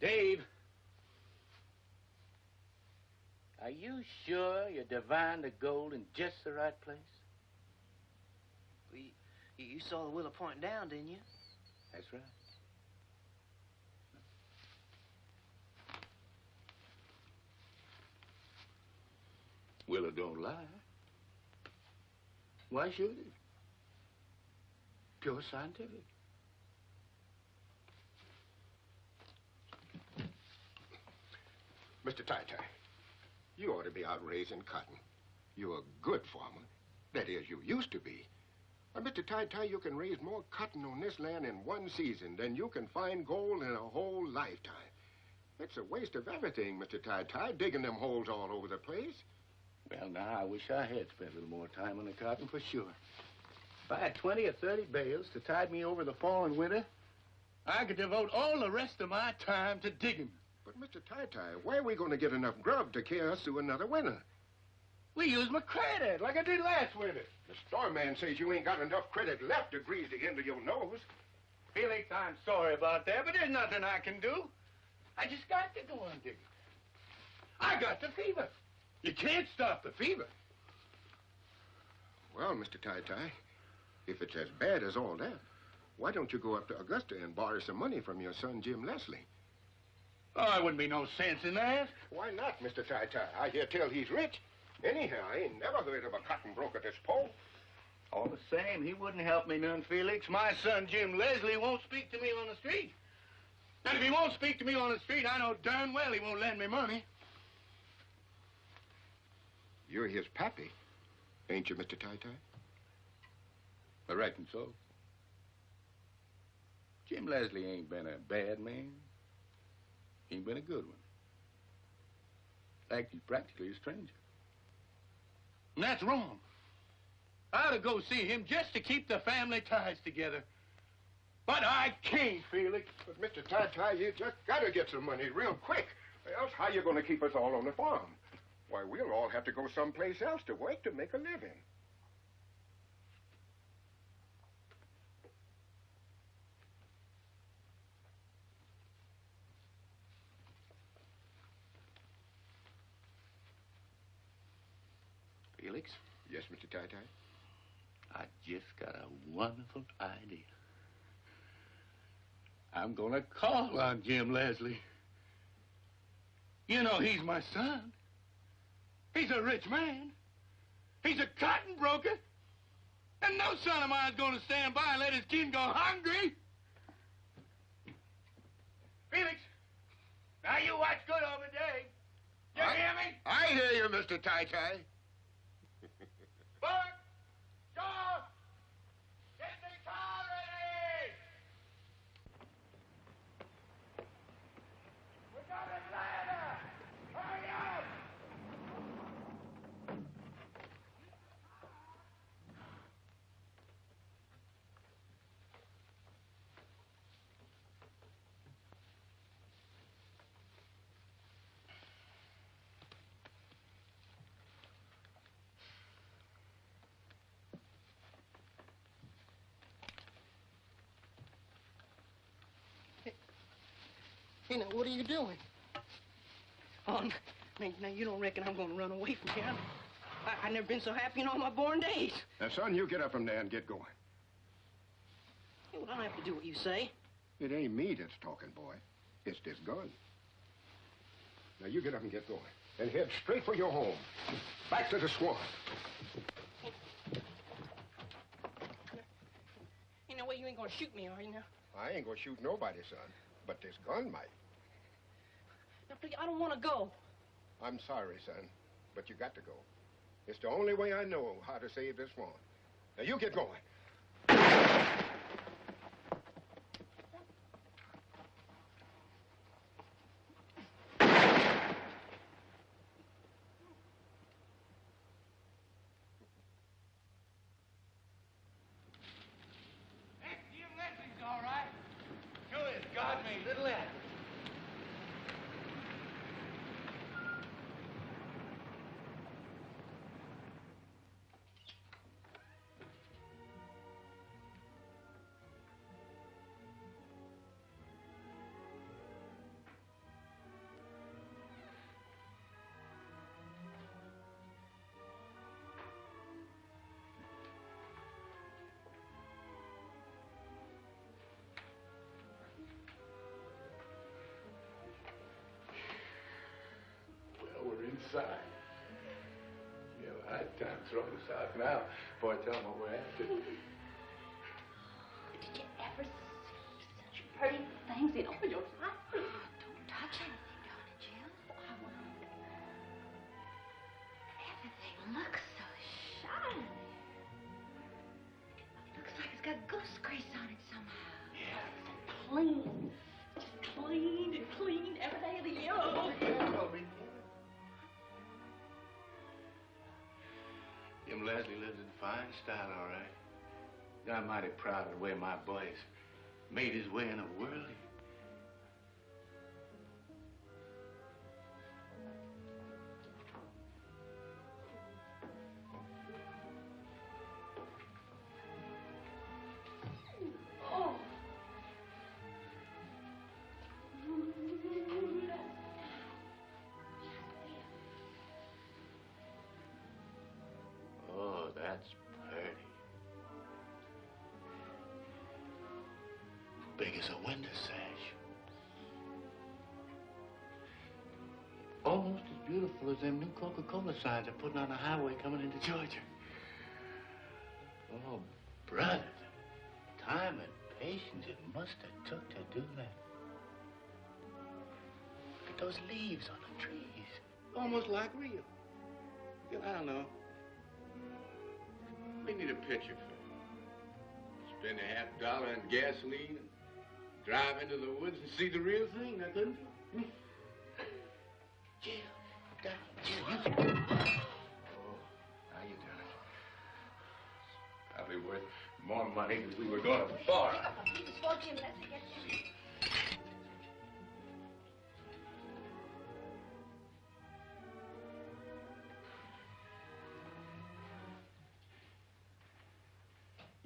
Dave, are you sure you divined the gold in just the right place? Well, you saw the willow pointing down, didn't you? That's right. Willow don't lie. Why should it? Pure scientific. Mr. Tai-Tai, you ought to be out raising cotton. You're a good farmer. That is, you used to be. And Mr. Tai-Tai, you can raise more cotton on this land in one season than you can find gold in a whole lifetime. It's a waste of everything, Mr. Tai-Tai, digging them holes all over the place. Well, now, I wish I had spent a little more time on the cotton for sure. If I had 20 or 30 bales to tide me over the fall and winter, I could devote all the rest of my time to digging. But, Mr. Tai-Tai, where are we going to get enough grub to carry us through another winter? We use my credit like I did last winter. The store man says you ain't got enough credit left to grease the end of your nose. Felix, I'm sorry about that, but there's nothing I can do. I just got to go on digging. I got the fever. You can't stop the fever. Well, Mr. Tai-Tai, if it's as bad as all that, why don't you go up to Augusta and borrow some money from your son, Jim Leslie? Oh, there wouldn't be no sense in that. Why not, Mr. Tai-Tai? I hear tell he's rich. Anyhow, I ain't never heard of a cotton broker this pole. All the same, he wouldn't help me none, Felix. My son, Jim Leslie, won't speak to me on the street. And if he won't speak to me on the street, I know darn well he won't lend me money. You're his pappy, ain't you, Mr. Tai-Tai? I reckon so. Jim Leslie ain't been a bad man. He ain't been a good one. In fact, he's practically a stranger. And that's wrong. I ought to go see him just to keep the family ties together. But I can't, Felix. But, Mr. Tai-Tai, you just gotta get some money real quick. Else, how you gonna keep us all on the farm? Why, we'll all have to go someplace else to work to make a living. Felix? Yes, Mr. Tai-Tai? I just got a wonderful idea. I'm gonna call on Jim Leslie. You know, he's my son. He's a rich man. He's a cotton broker. And no son of mine's gonna stand by and let his kin go hungry. Felix, now you watch good over Dave. You hear me? I hear you, Mr. Tai-Tai. Buck! Shaw! Get the car ready! We got a ladder! Hurry up! Hey, now, what are you doing? Oh, now you don't reckon I'm going to run away from here? I've never been so happy in all my born days. Now, son, you get up from there and get going. Hey, well, I don't have to do what you say. It ain't me that's talking, boy. It's this gun. Now, you get up and get going. And head straight for your home. Back to the swamp. Ain't no way you ain't going to shoot me, are you now? I ain't gonna shoot nobody, son. But this gun might. Now, please, I don't want to go. I'm sorry, son, but you got to go. It's the only way I know how to save this swamp. Now, you get going. Jim Leslie's all right. Sure is God made little Acre. outside. You have a hard time throwing us out now before I tell them what we're after. Did you ever see such pretty things in all your life? Don't touch anything, darling Jim. Oh, I won't. Everything looks so shiny. Looks like it's got goose grease on it somehow. Yeah. So clean. Just clean and clean every day of the year. Oh. Jim Leslie lives in fine style, all right. I'm mighty proud of the way my boy's made his way in the world. Oh. Oh, that's pretty. Big as a window sash. Almost as beautiful as them new Coca-Cola signs they're putting on the highway coming into Georgia. Oh, brother, the time and patience it must have took to do that. Look at those leaves on the trees. Almost like real. I don't know. We need a picture for it. Spend $50 on gasoline and drive into the woods and see the real thing, now couldn't you? Jill, Jill, you... Oh, how you doing? Probably worth more money than we were going to borrow. Jim, let's get you.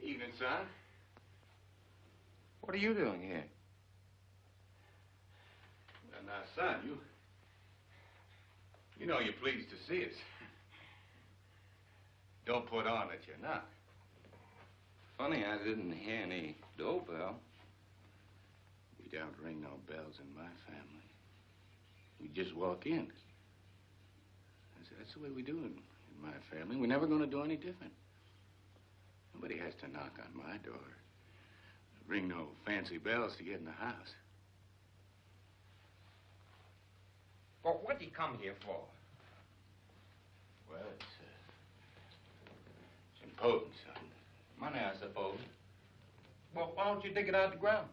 Evening, son. What are you doing here? Well, now, son, you know you're pleased to see us. Don't put on that you're not. Funny, I didn't hear any doorbell. We don't ring no bells in my family. We just walk in. That's the way we do it in my family. We're never going to do any different. Nobody has to knock on my door. Ring no fancy bells to get in the house. Well, what'd he come here for? Well, it's important, son. Money, I suppose. Well, why don't you dig it out of the ground?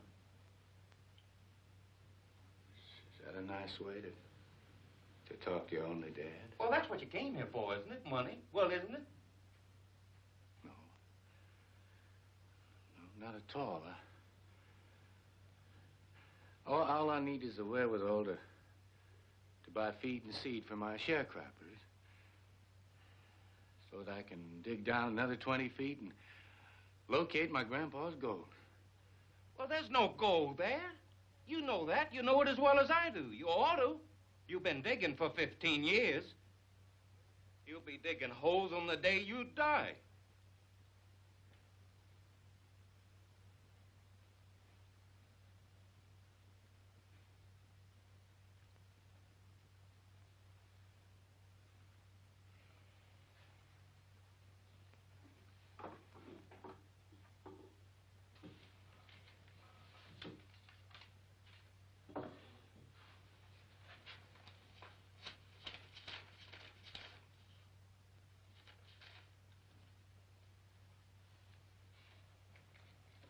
Is that a nice way to talk to your only dad? Well, that's what you came here for, isn't it? Money. Well, isn't it? No, not at all. All I need is the wherewithal to buy feed and seed for my sharecroppers, so that I can dig down another 20 feet and locate my grandpa's gold. Well, there's no gold there. You know that. You know it as well as I do. You ought to. You've been digging for 15 years. You'll be digging holes on the day you die.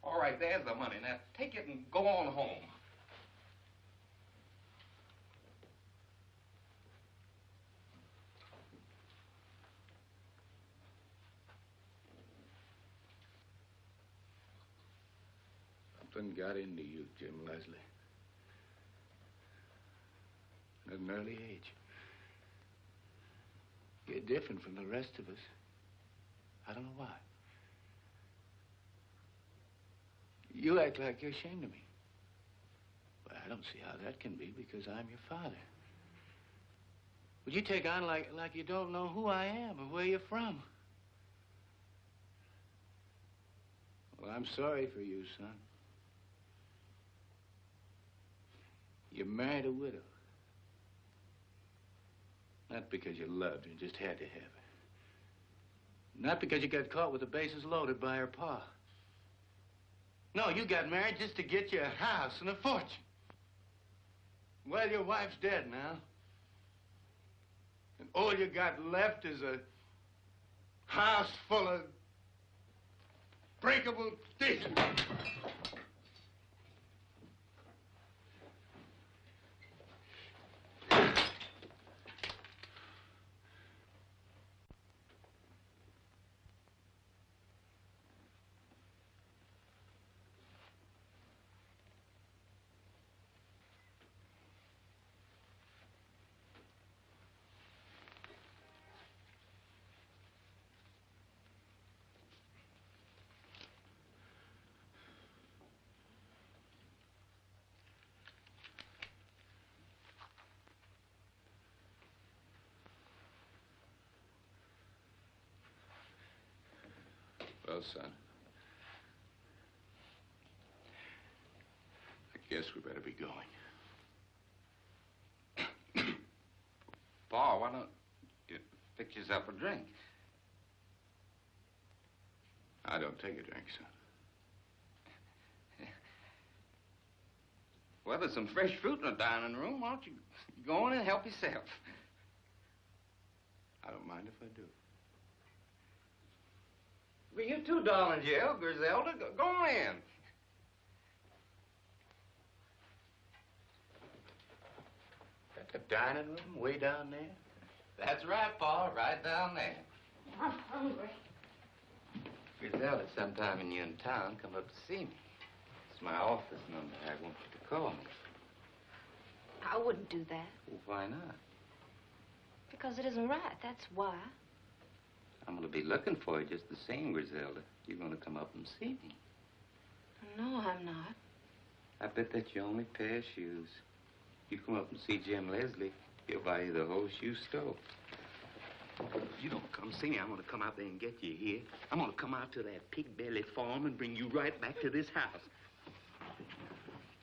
All right, there's the money. Now, take it and go on home. Something got into you, Jim Leslie. At an early age. You're different from the rest of us. I don't know why. You act like you're ashamed of me. But I don't see how that can be because I'm your father. Would you take on like you don't know who I am or where you're from? Well, I'm sorry for you, son. You married a widow. Not because you loved her, just had to have her. Not because you got caught with the bases loaded by her pa. No, you got married just to get you a house and a fortune. Well, your wife's dead now. And all you got left is a house full of breakable dishes. Well, son, I guess we better be going. Pa, why don't you fix yourself a drink? I don't take a drink, son. Well, there's some fresh fruit in the dining room. Why don't you go in and help yourself? I don't mind if I do. Well, you too, darling Jill, Griselda. Go on in. At the dining room way down there? That's right, Pa, right down there. I'm hungry. Griselda, sometime when you're in town, come up to see me. It's my office number. I want you to call me. I wouldn't do that. Well, why not? Because it isn't right, that's why. I'm going to be looking for you just the same, Griselda. You're going to come up and see me. No, I'm not. I bet that's your only pair of shoes. You come up and see Jim Leslie, he'll buy you the whole shoe store. If you don't come see me, I'm going to come out there and get you here. I'm going to come out to that pig belly farm and bring you right back to this house.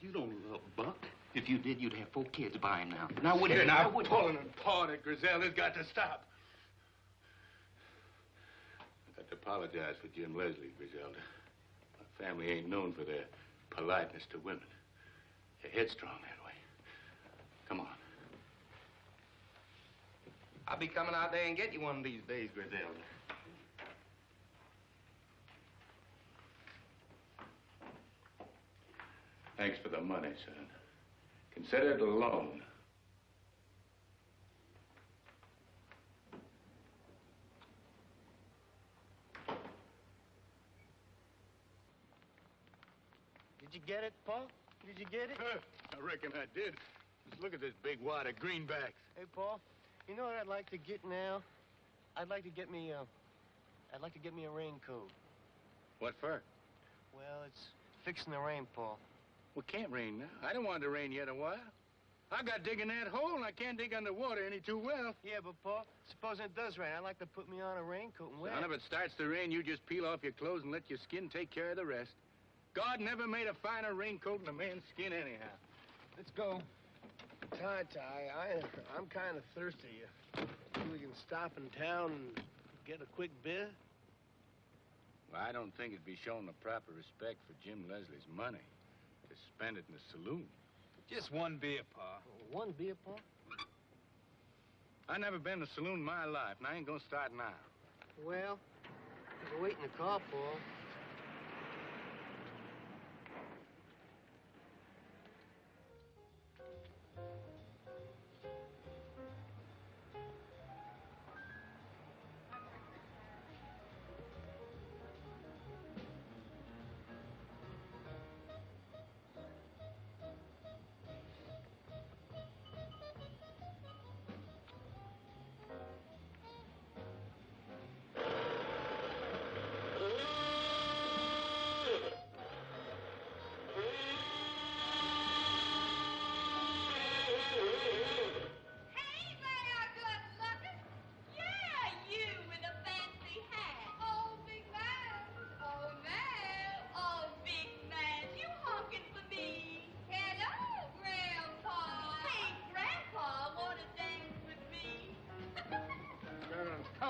You don't love Buck. If you did, you'd have 4 kids by him now. Now, wouldn't you? Now, pulling and pawing at Griselda's got to stop. I got to apologize for Jim Leslie, Griselda. My family ain't known for their politeness to women. They're headstrong that way. Come on. I'll be coming out there and get you one of these days, Griselda. Thanks for the money, son. Consider it a loan. Did you get it, Paul? Did you get it? I reckon I did. Just look at this big wad of greenbacks. Hey, Paul, you know what I'd like to get now? I'd like to get me a raincoat. What for? Well, it's fixing the rain, Paul. Well, it can't rain now. I don't want it to rain yet a while. I got digging that hole, and I can't dig underwater any too well. Yeah, but, Paul, supposing it does rain, I'd like to put me on a raincoat and wear Son, it. if it starts to rain, you just peel off your clothes and let your skin take care of the rest. God never made a finer raincoat than a man's skin anyhow. Let's go. Ty, I'm kind of thirsty. We can stop in town and get a quick beer? Well, I don't think it'd be showing the proper respect for Jim Leslie's money to spend it in the saloon. Just one beer, Pa. One beer, Paul? I never been in a saloon in my life, and I ain't gonna start now. Well, you can wait in the car, Paul.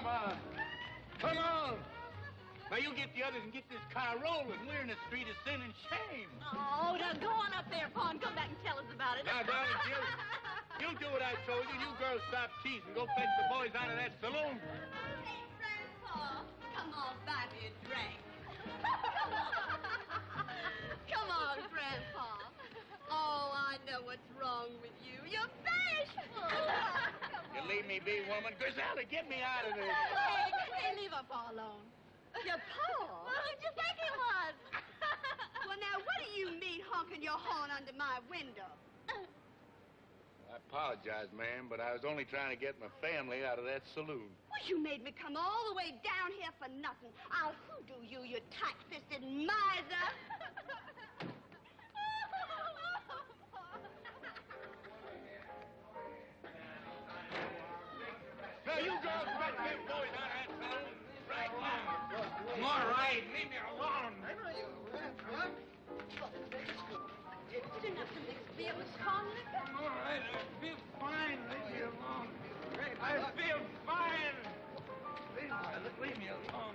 on. Come on. Now, you get the others and get this car rolling. We're in the street of sin and shame. Oh, now go on up there, Pa, and come back and tell us about it. Now, darling, you do what I told you. You girls stop teasing. Go fetch the boys out of that saloon. Hey, Grandpa, come on, buy me a drink. Come on, Grandpa. Oh, I know what's wrong with you. You're bashful. You leave me be, woman. Griselda, get me out of this. Hey, leave our Pa alone. Your Pa? Well, who'd you think he was? Well, now, what do you mean honking your horn under my window? I apologize, ma'am, but I was only trying to get my family out of that saloon. Well, you made me come all the way down here for nothing. I'll hoodoo you, you tight-fisted miser. Now, you girls fetch them boys out of that saloon right now. I'm all right. Leave me alone. Didn't have to mix beer with strong liquor. I'm all right. I feel fine. Leave me alone. I feel fine. Leave me alone.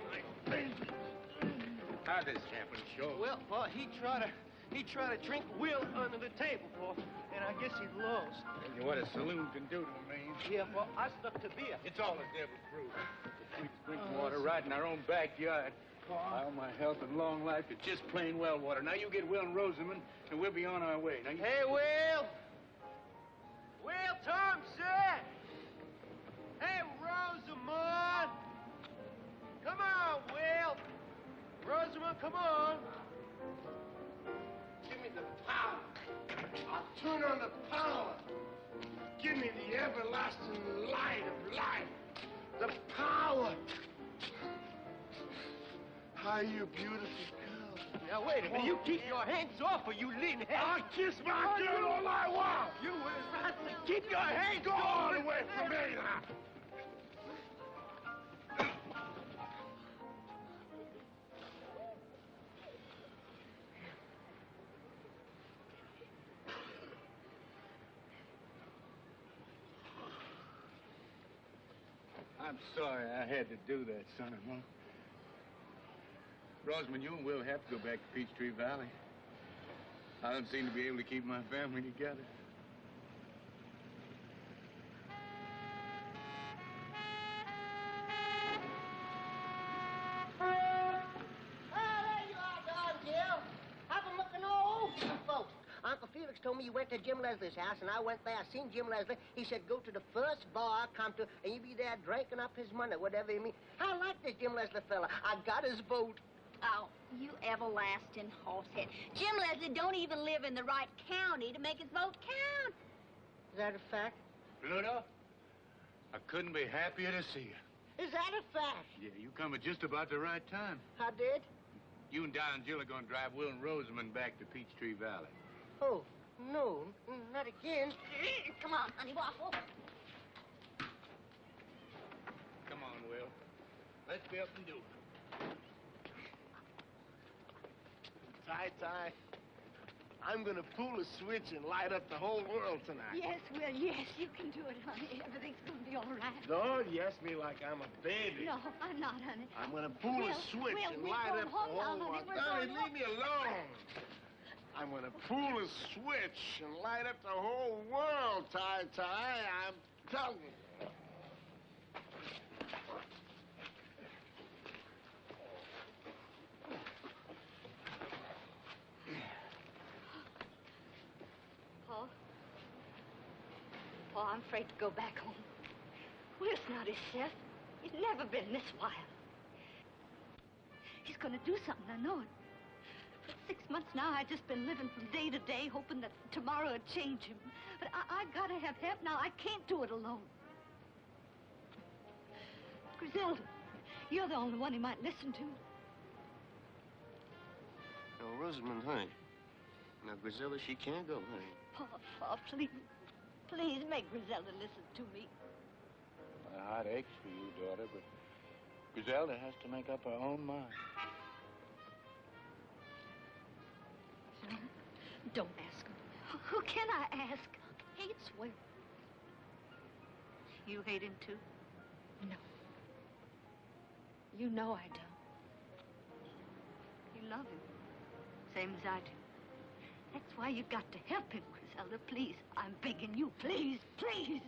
How'd this champion show? Well, Pa, he tried to drink Will under the table, Pa, and I guess he lost. Tell you what a saloon can do to a man. Yeah, Pa, I stuck to beer. It's all the devil's brew. The sweet drinking water right in our own backyard. All my health and long life, it's just plain well water. Now you get Will and Rosamond, and we'll be on our way. Now you... Hey, Will! Will Thompson! Hey, Rosamond! Come on, Will! Rosamond, come on! Give me the power. I'll turn on the power. Give me the everlasting light of life. The power. How you beautiful girl. Now, wait a minute. You keep your hands off or you leave me. I'll kiss my girl all I want. You will not keep your hands all away from me now. I'm sorry I had to do that, son-in-law. Rosamond, you and Will have to go back to Peachtree Valley. I don't seem to be able to keep my family together. Oh, there you are, darling Jill. I've been looking all over you folks. Uncle Felix told me you went to Jim Leslie's house, and I went there. I seen Jim Leslie. He said, go to the first bar I come to, and you be there drinking up his money, whatever you mean. I like this Jim Leslie fella. I got his vote. Oh, you everlasting horsehead. Jim Leslie don't even live in the right county to make his vote count. Is that a fact? Pluto, I couldn't be happier to see you. Is that a fact? Yeah, you come at just about the right time. I did? You and Don and Jill are going to drive Will and Rosamond back to Peachtree Valley. Oh, no, not again. Come on, honey, waffle. Come on, Will. Let's be up and do it. Ty, I'm gonna pull a switch and light up the whole world tonight. Yes, Will, yes, you can do it, honey. Everything's gonna be all right. Don't yes me like I'm a baby. No, I'm not, honey. I'm gonna pull a switch and light up the whole world. Honey, leave me alone. I'm gonna pull a switch and light up the whole world, Ty. I'm telling you. Paul, I'm afraid to go back home. Will's not himself. He's never been this wild. He's gonna do something, I know it. For 6 months now, I've just been living from day to day, hoping that tomorrow would change him. But I gotta have help now. I can't do it alone. Griselda, you're the only one he might listen to. No, Rosamond, honey. Now, Griselda, she can't go, honey. Paul, please. Please make Griselda listen to me. My heart aches for you, daughter, but Griselda has to make up her own mind. No, don't ask him. Who can I ask? Hates Will. You hate him too? No. You know I don't. You love him, same as I do. That's why you got to help him, Griselda. Please, I'm begging you. Please, please.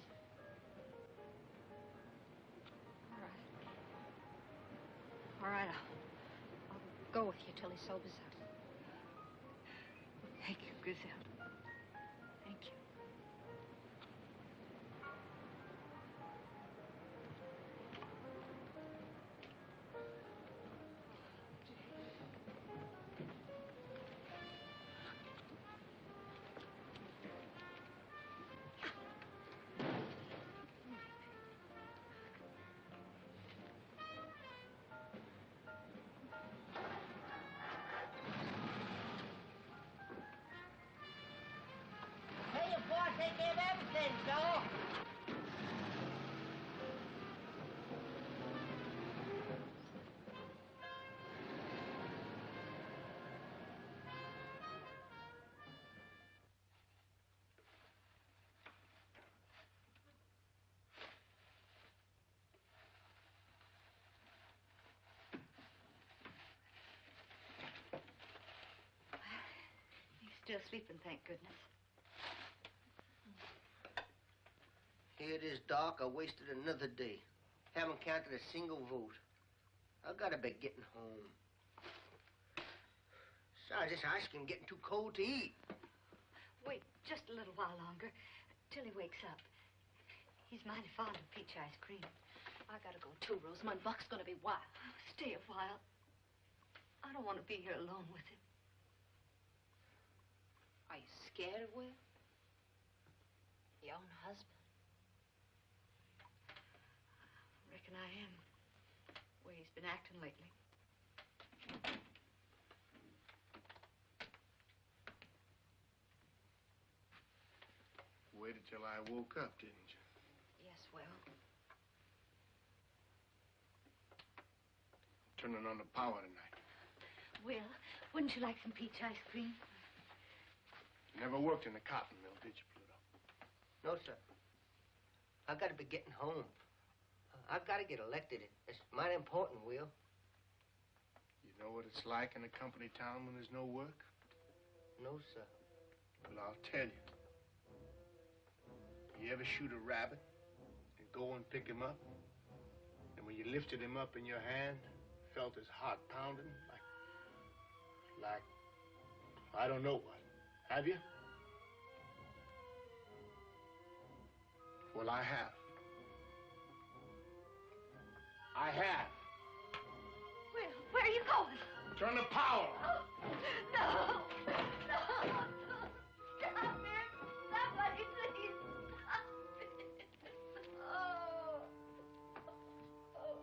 All right, I'll go with you till he sobers up. Thank you, Griselda. Thank you. Hey, your boss take care of everything, Joe. He's still sleeping, thank goodness. Here it is, Doc. I wasted another day. Haven't counted a single vote. I gotta be getting home. Besides, this ice cream getting too cold to eat. Wait just a little while longer, till he wakes up. He's mighty fond of peach ice cream. I gotta go too, Rosamund. Buck's gonna be wild. Stay a while. I don't want to be here alone with him. Are you scared of Will? Your own husband? Reckon I am. The way he's been acting lately. Waited till I woke up, didn't you? Yes, Will. Turning on the power tonight. Will, wouldn't you like some peach ice cream? You never worked in the cotton mill, did you, Pluto? No, sir. I gotta be getting home. I've gotta get elected. It's mighty important, Will. You know what it's like in a company town when there's no work? No, sir. Well, I'll tell you. You ever shoot a rabbit and go and pick him up? And when you lifted him up in your hand, felt his heart pounding like, I don't know what. Have you? Well, I have. I have. Will, where are you going? Turn the power on. No! No! Stop it! Somebody, please! Stop it! Oh! Oh!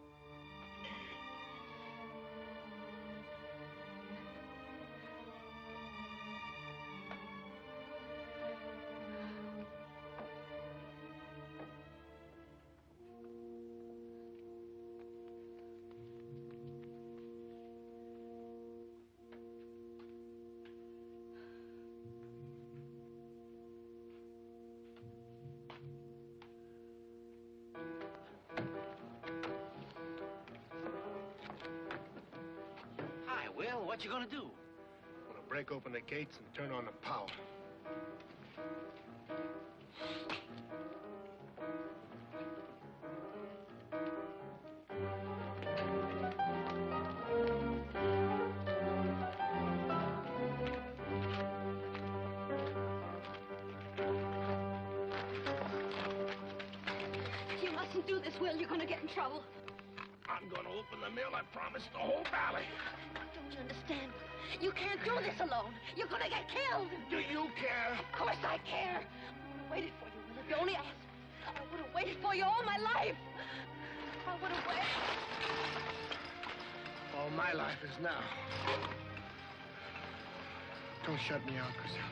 Hi, Will. What you gonna do? I'm gonna break open the gates and turn on the power. You mustn't do this, Will. You're gonna get in trouble. I'm gonna open the mill, I promise, the whole valley. Don't you understand? You can't do this alone. You're gonna get killed. Do you care? Of course I care. I would have waited for you, Will, if you only asked. I would have waited for you all my life. I would have waited. All my life is now. Don't shut me out, Griselda.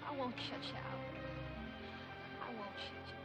I won't shut you out. I won't shut you out.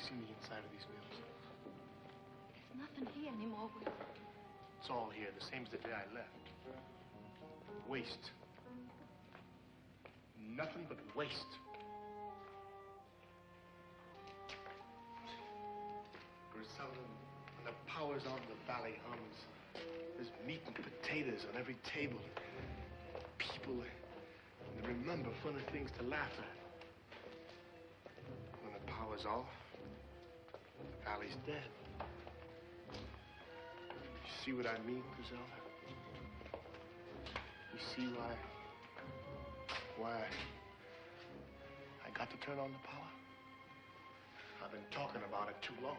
seen the inside of these mills? There's nothing here anymore, Will. It's all here, the same as the day I left. Waste. Nothing but waste. Griselda, when the power's on, the valley hums. There's meat and potatoes on every table. People, they remember funny things to laugh at. When the power's off, the valley's dead. You see what I mean, Griselda? You see why I got to turn on the power? I've been talking about it too long.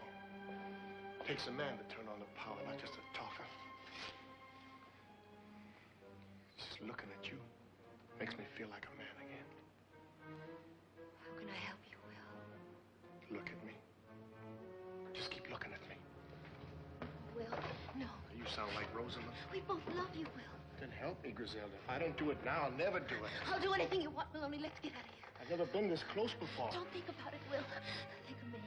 It takes a man to turn on the power, not just a talker. Just looking at you makes me feel like a man again. How can I help you, Will? Look at me. Just keep looking at me. Will, no. You sound like Rosamond. We both love you, Will. Then help me, Griselda. If I don't do it now, I'll never do it. I'll do anything you want, Will, only let's get out of here. I've never been this close before. Don't think about it, Will. Think of me.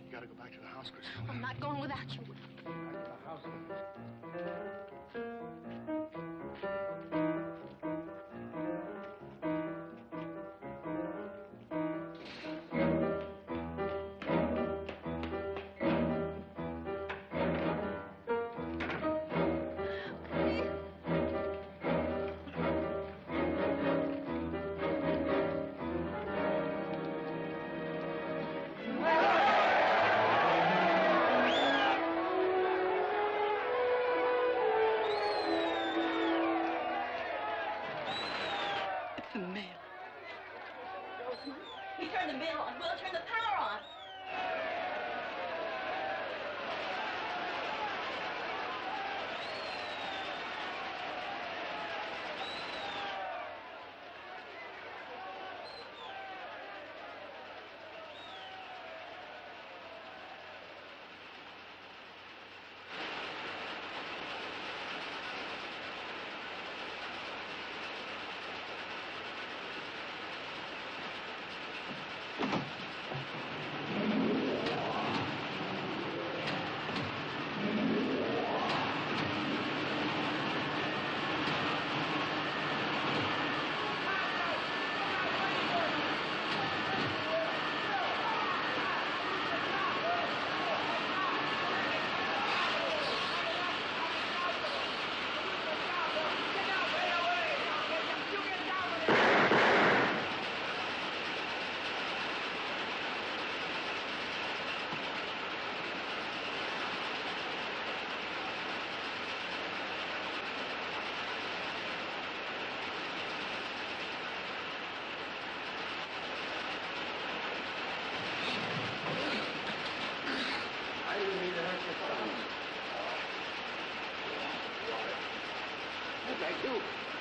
You gotta go back to the house, Griselda. I'm not going without you, Will. Back to the house. The mail. Rosamond, he turned the mill on. Will, turn the power on.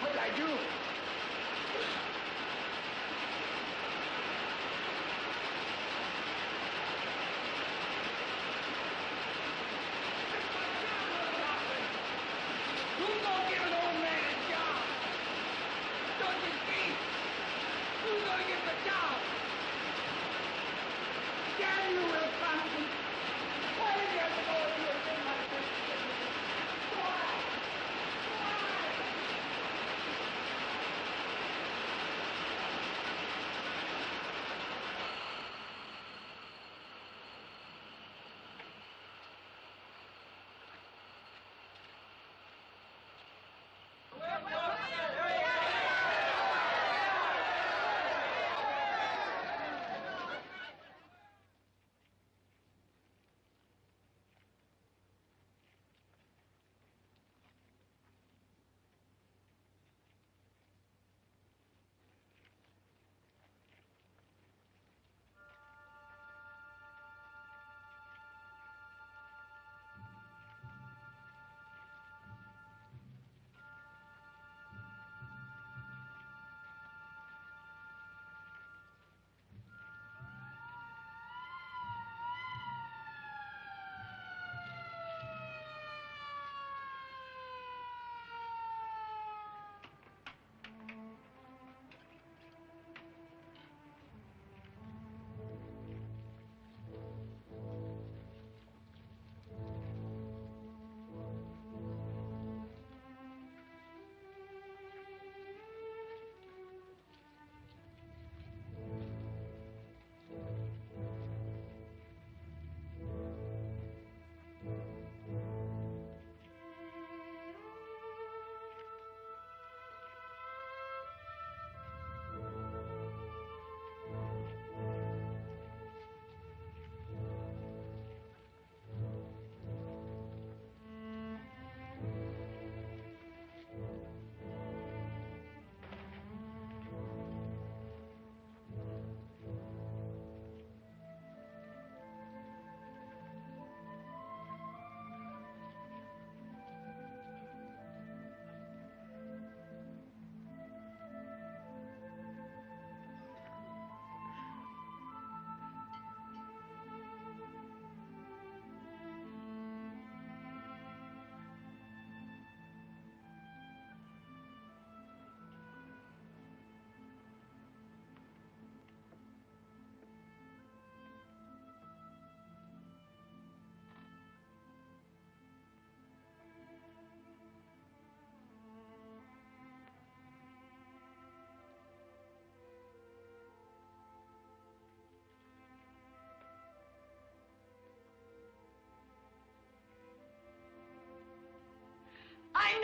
What did I do?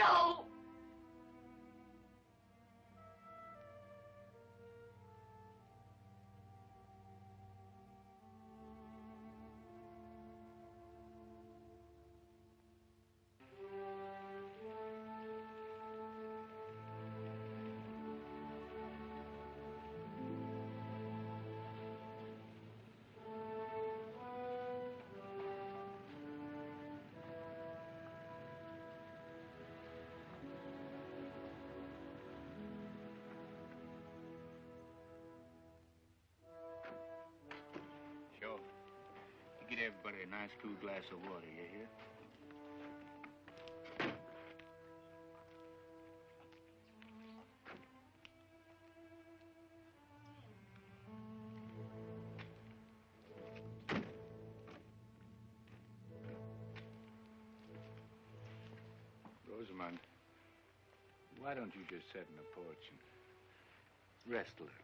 No! Sure. You get everybody a nice cool glass of water, you hear? Rosamond, why don't you just sit in the porch and rest a little?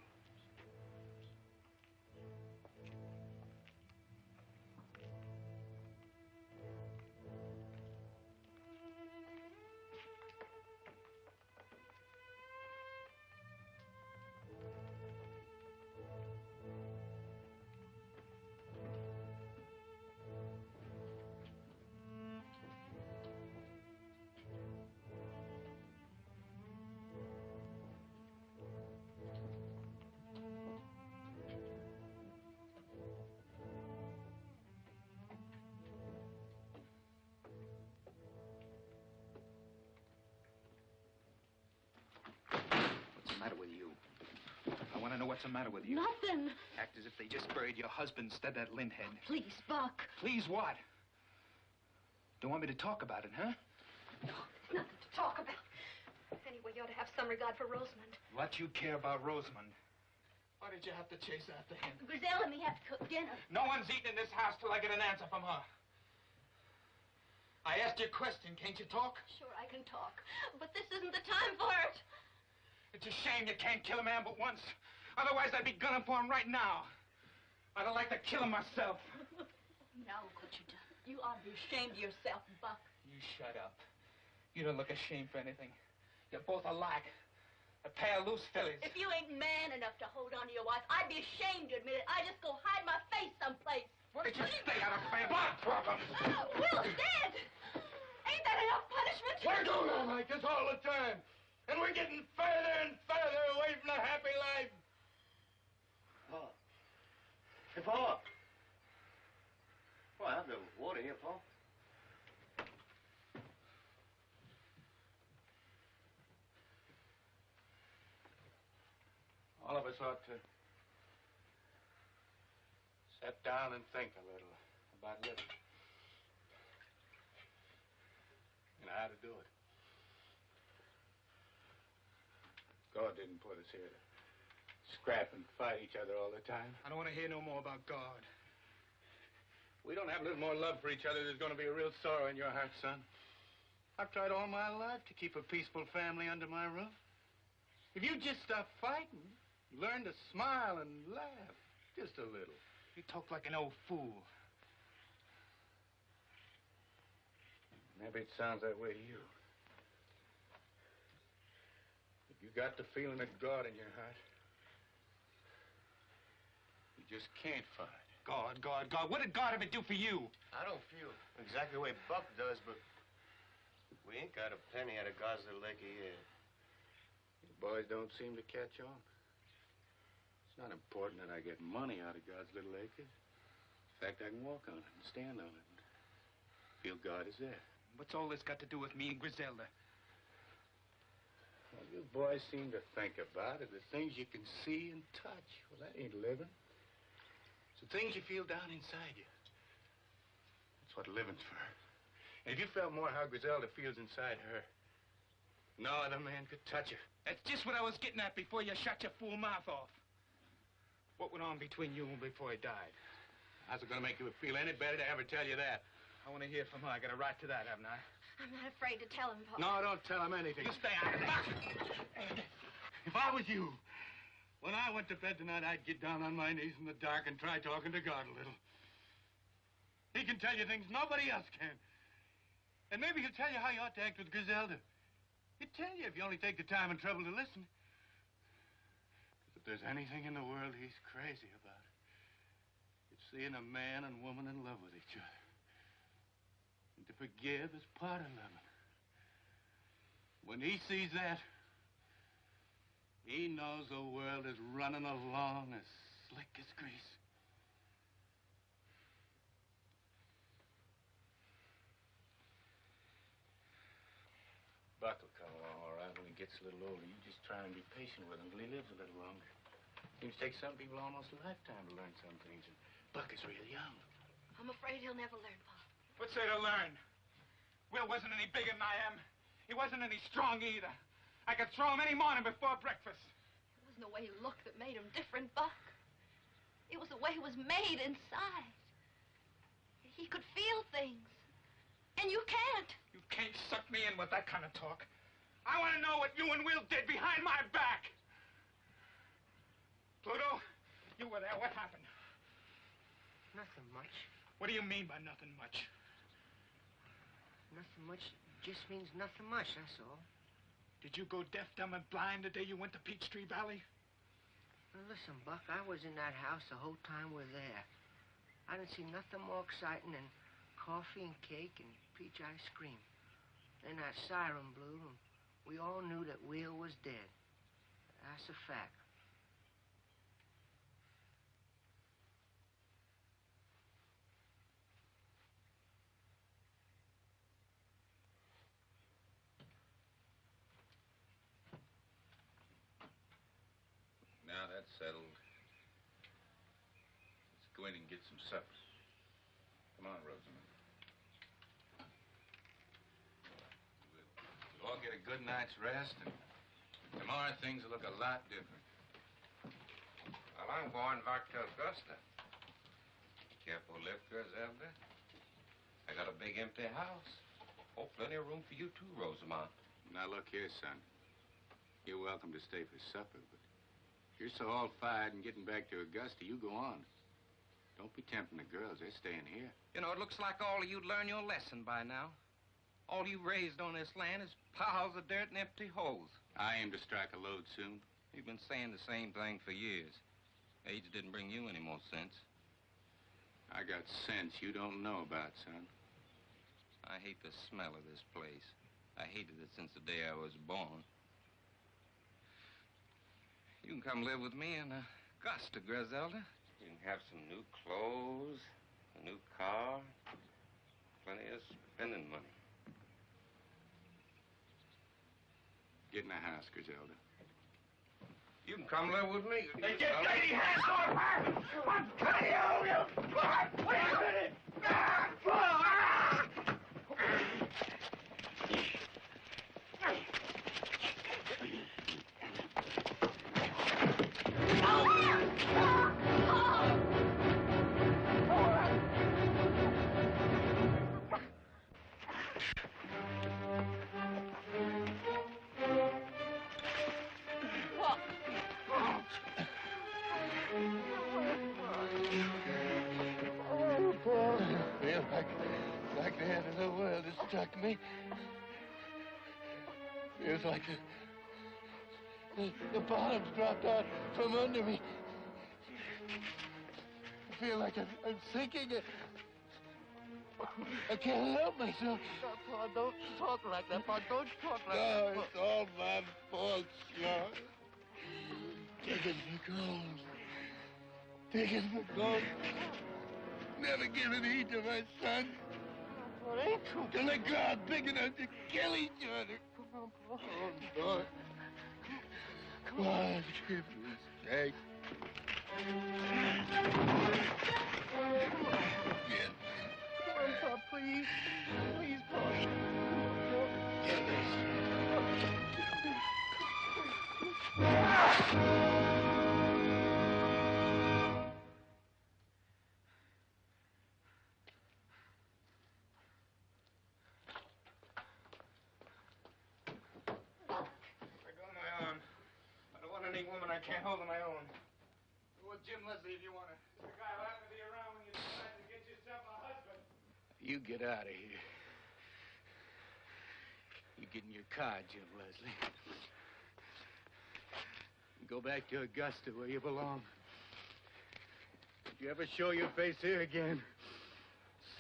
What's the matter with you? I want to know what's the matter with you. Nothing. Act as if they just buried your husband instead of that lint head. Please, Buck. Please what? Don't want me to talk about it, huh? Nothing to talk about. Anyway, you ought to have some regard for Rosamond. What you care about Rosamond? Why did you have to chase after him? Grizel and me have to cook dinner. No one's eating in this house till I get an answer from her. I asked you a question. Can't you talk? Sure, I can talk, but this isn't the time for it. It's a shame you can't kill a man but once. Otherwise, I'd be gunning for him right now. I'd have liked to kill him myself. Now look what you done. You ought to be ashamed of yourself, Buck. You shut up. You don't look ashamed for anything. You're both alike. A pair of loose fillies. If you ain't man enough to hold on to your wife, I'd be ashamed to admit it. I'd just go hide my face someplace. Why don't you stay out of family problems? Will's dead. Ain't that enough punishment? We're going on like this all the time. And we're getting further and further away from a happy life. Paul. Hey, Paul. Well, I have the water here, Paul. All of us ought to sit down and think a little about living. And how to do it. God didn't put us here to scrap and fight each other all the time. I don't want to hear no more about God. We don't have a little more love for each other, there's going to be a real sorrow in your heart, son. I've tried all my life to keep a peaceful family under my roof. If you just stop fighting, learn to smile and laugh just a little. You talk like an old fool. Maybe it sounds that way to you. If you got the feeling of God in your heart, you just can't fight. God. What did God ever do for you? I don't feel exactly the way Buck does, but we ain't got a penny out of God's little acre yet. You boys don't seem to catch on. It's not important that I get money out of God's little acres. In fact, I can walk on it and stand on it and feel God is there. What's all this got to do with me and Griselda? Well, you boys seem to think about it. The things you can see and touch. Well, that ain't living. It's the things you feel down inside you. That's what living's for. And if you felt more how Griselda feels inside her, no other man could touch her. That's just what I was getting at before you shut your fool mouth off. What went on between you and before he died? How's it going to make you feel any better to ever tell you that? I want to hear from her. I got a right to that, haven't I? I'm not afraid to tell him, Paul. No, don't tell him anything. You stay out of it. If I was you, when I went to bed tonight, I'd get down on my knees in the dark and try talking to God a little. He can tell you things nobody else can. And maybe he'll tell you how you ought to act with Griselda. He'd tell you if you only take the time and trouble to listen. 'Cause if there's anything in the world he's crazy about, it's seeing a man and woman in love with each other. And to forgive is part of loving. When he sees that, he knows the world is running along as slick as grease. Buck will come along all right when he gets a little older. You just try and be patient with him until he lives a little longer. Seems to take some people almost a lifetime to learn some things, and Buck is real young. I'm afraid he'll never learn, Pa. What's there to learn? Will wasn't any bigger than I am. He wasn't any strong either. I could throw him any morning before breakfast. It wasn't the way he looked that made him different, Buck. It was the way he was made inside. He could feel things. And you can't. You can't suck me in with that kind of talk. I want to know what you and Will did behind my back. Pluto, you were there. What happened? Nothing much. What do you mean by nothing much? Nothing much just means nothing much, that's all. Did you go deaf, dumb, and blind the day you went to Peachtree Valley? Now, listen, Buck, I was in that house the whole time we're there. I didn't see nothing more exciting than coffee and cake and peach ice cream. Then that siren blew, and we all knew that Will was dead. That's a fact. Now that's settled. Let's go in and get some supper. Come on, Rosamond. We'll all get a good night's rest, and tomorrow things will look a lot different. Well, I'm going back to Augusta. Careful lift, Griselda. I got a big empty house. Oh, plenty of room for you too, Rosamond. Now, look here, son. You're welcome to stay for supper, but if you're so all fired and getting back to Augusta, you go on. Don't be tempting the girls. They're staying here. You know, it looks like all of you'd learn your lesson by now. All you raised on this land is piles of dirt and empty holes. I aim to strike a lode soon. You've been saying the same thing for years. Age didn't bring you any more sense. I got sense you don't know about, son. I hate the smell of this place. I hated it since the day I was born. You can come live with me in Augusta, Griselda. You can have some new clothes, a new car, plenty of spending money. Get in the house, Griselda. You can come live with me. Hey, get lady hands on her! I'm cutting you! Wait a minute! Feel like the end of the world has struck me. Feels like the bottom's dropped out from under me. I feel like I'm sinking. I can't help myself. Pa, don't talk like that, Pa. Don't talk like No, that. it's all my fault, Sean. Digging for gold. Digging for gold. Never giving heed to my son. Well, it ain't true. Till they grow out big enough to kill each other. Come on, Pa. Oh, Lord. Come on, give me strength. Get Come on, Pa, please. Please, Pa. Get this. Any woman I can't hold on my own. Go with Jim Leslie if you want to. The guy will have to be around when you decide to get yourself a husband. You get out of here. You get in your car, Jim Leslie. And go back to Augusta where you belong. If you ever show your face here again,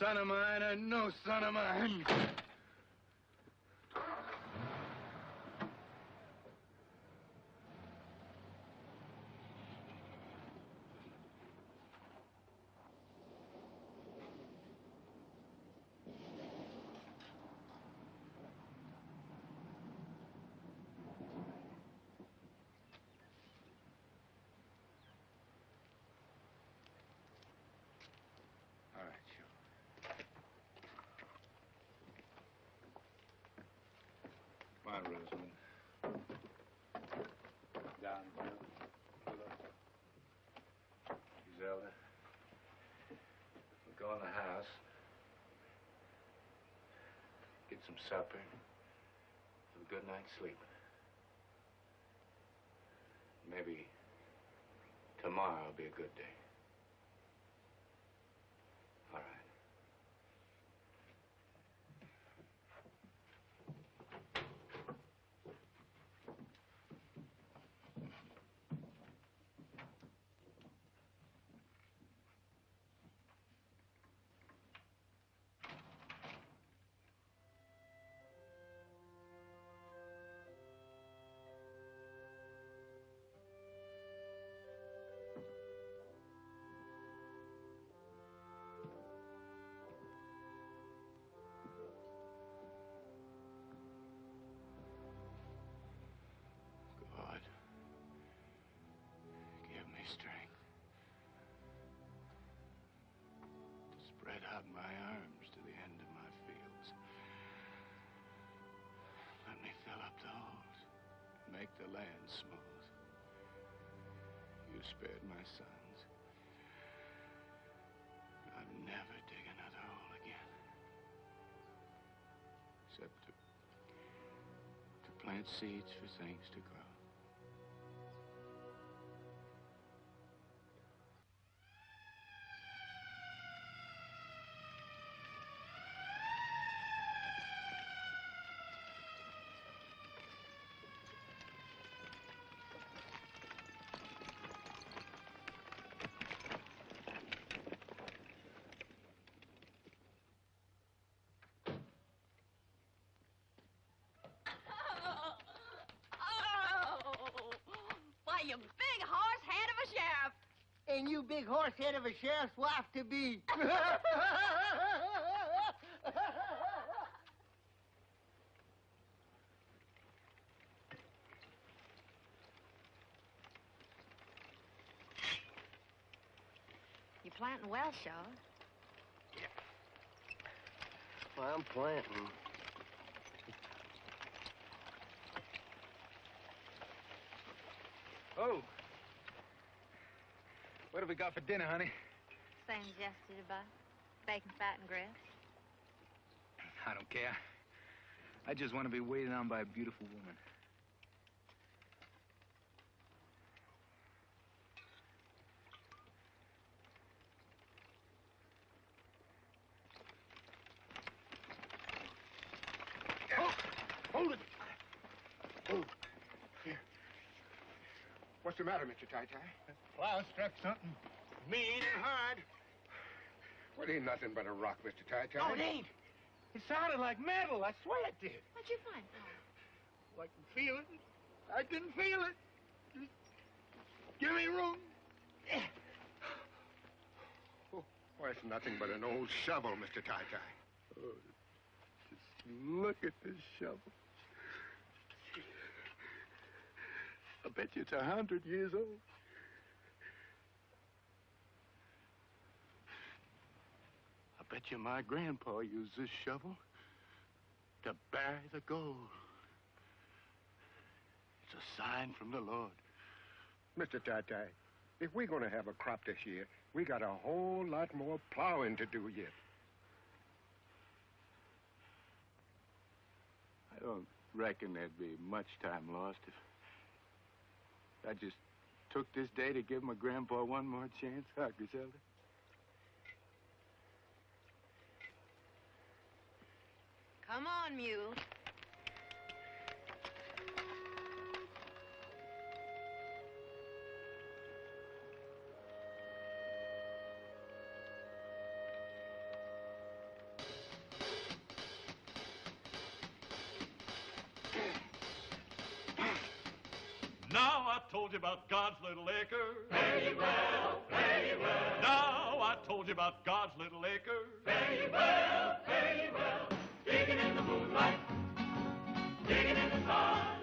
son of mine or no son of mine. All right, sure. Come on, Rosamond. Down, Bill. Zelda. We'll go in the house. Get some supper. Have a good night's sleep. Maybe tomorrow will be a good day. All right. God, give me strength to spread out my arms to the end of my fields. Let me fill up the holes, make the land smooth. You spared my sons. I'll never dig another hole again. Except to plant seeds for things to grow. Why, you big horse head of a sheriff. And you big horse head of a sheriff's wife to be. You're planting well, Shaw. Well, I'm planting. Oh. What have we got for dinner, honey? Same as yesterday, Bud. Bacon, fat, and grits. I don't care. I just want to be waited on by a beautiful woman. Hold it! Oh, here. What's the matter, Mr. Ty-Ty? Plow struck something mean and hard. Well, it ain't nothing but a rock, Mr. Ty-Ty. Oh, it ain't. It sounded like metal. I swear it did. What'd you find, I can feel it. I can feel it. Just give me room. Well, it's nothing but an old shovel, Mr. Ty-Ty. Oh, just look at this shovel. I bet you it's 100 years old. I bet you my grandpa used this shovel to bury the gold. It's a sign from the Lord. Mr. Ty-Ty, if we're going to have a crop this year, we got a whole lot more plowing to do yet. I don't reckon there'd be much time lost if I just took this day to give my grandpa one more chance, huh, Griselda? Come on, mule. told you about God's little acre. Fare ye well, fare ye well. Now I told you about God's little acre. Fare ye well, fare ye well. Digging in the moonlight, digging in the stars.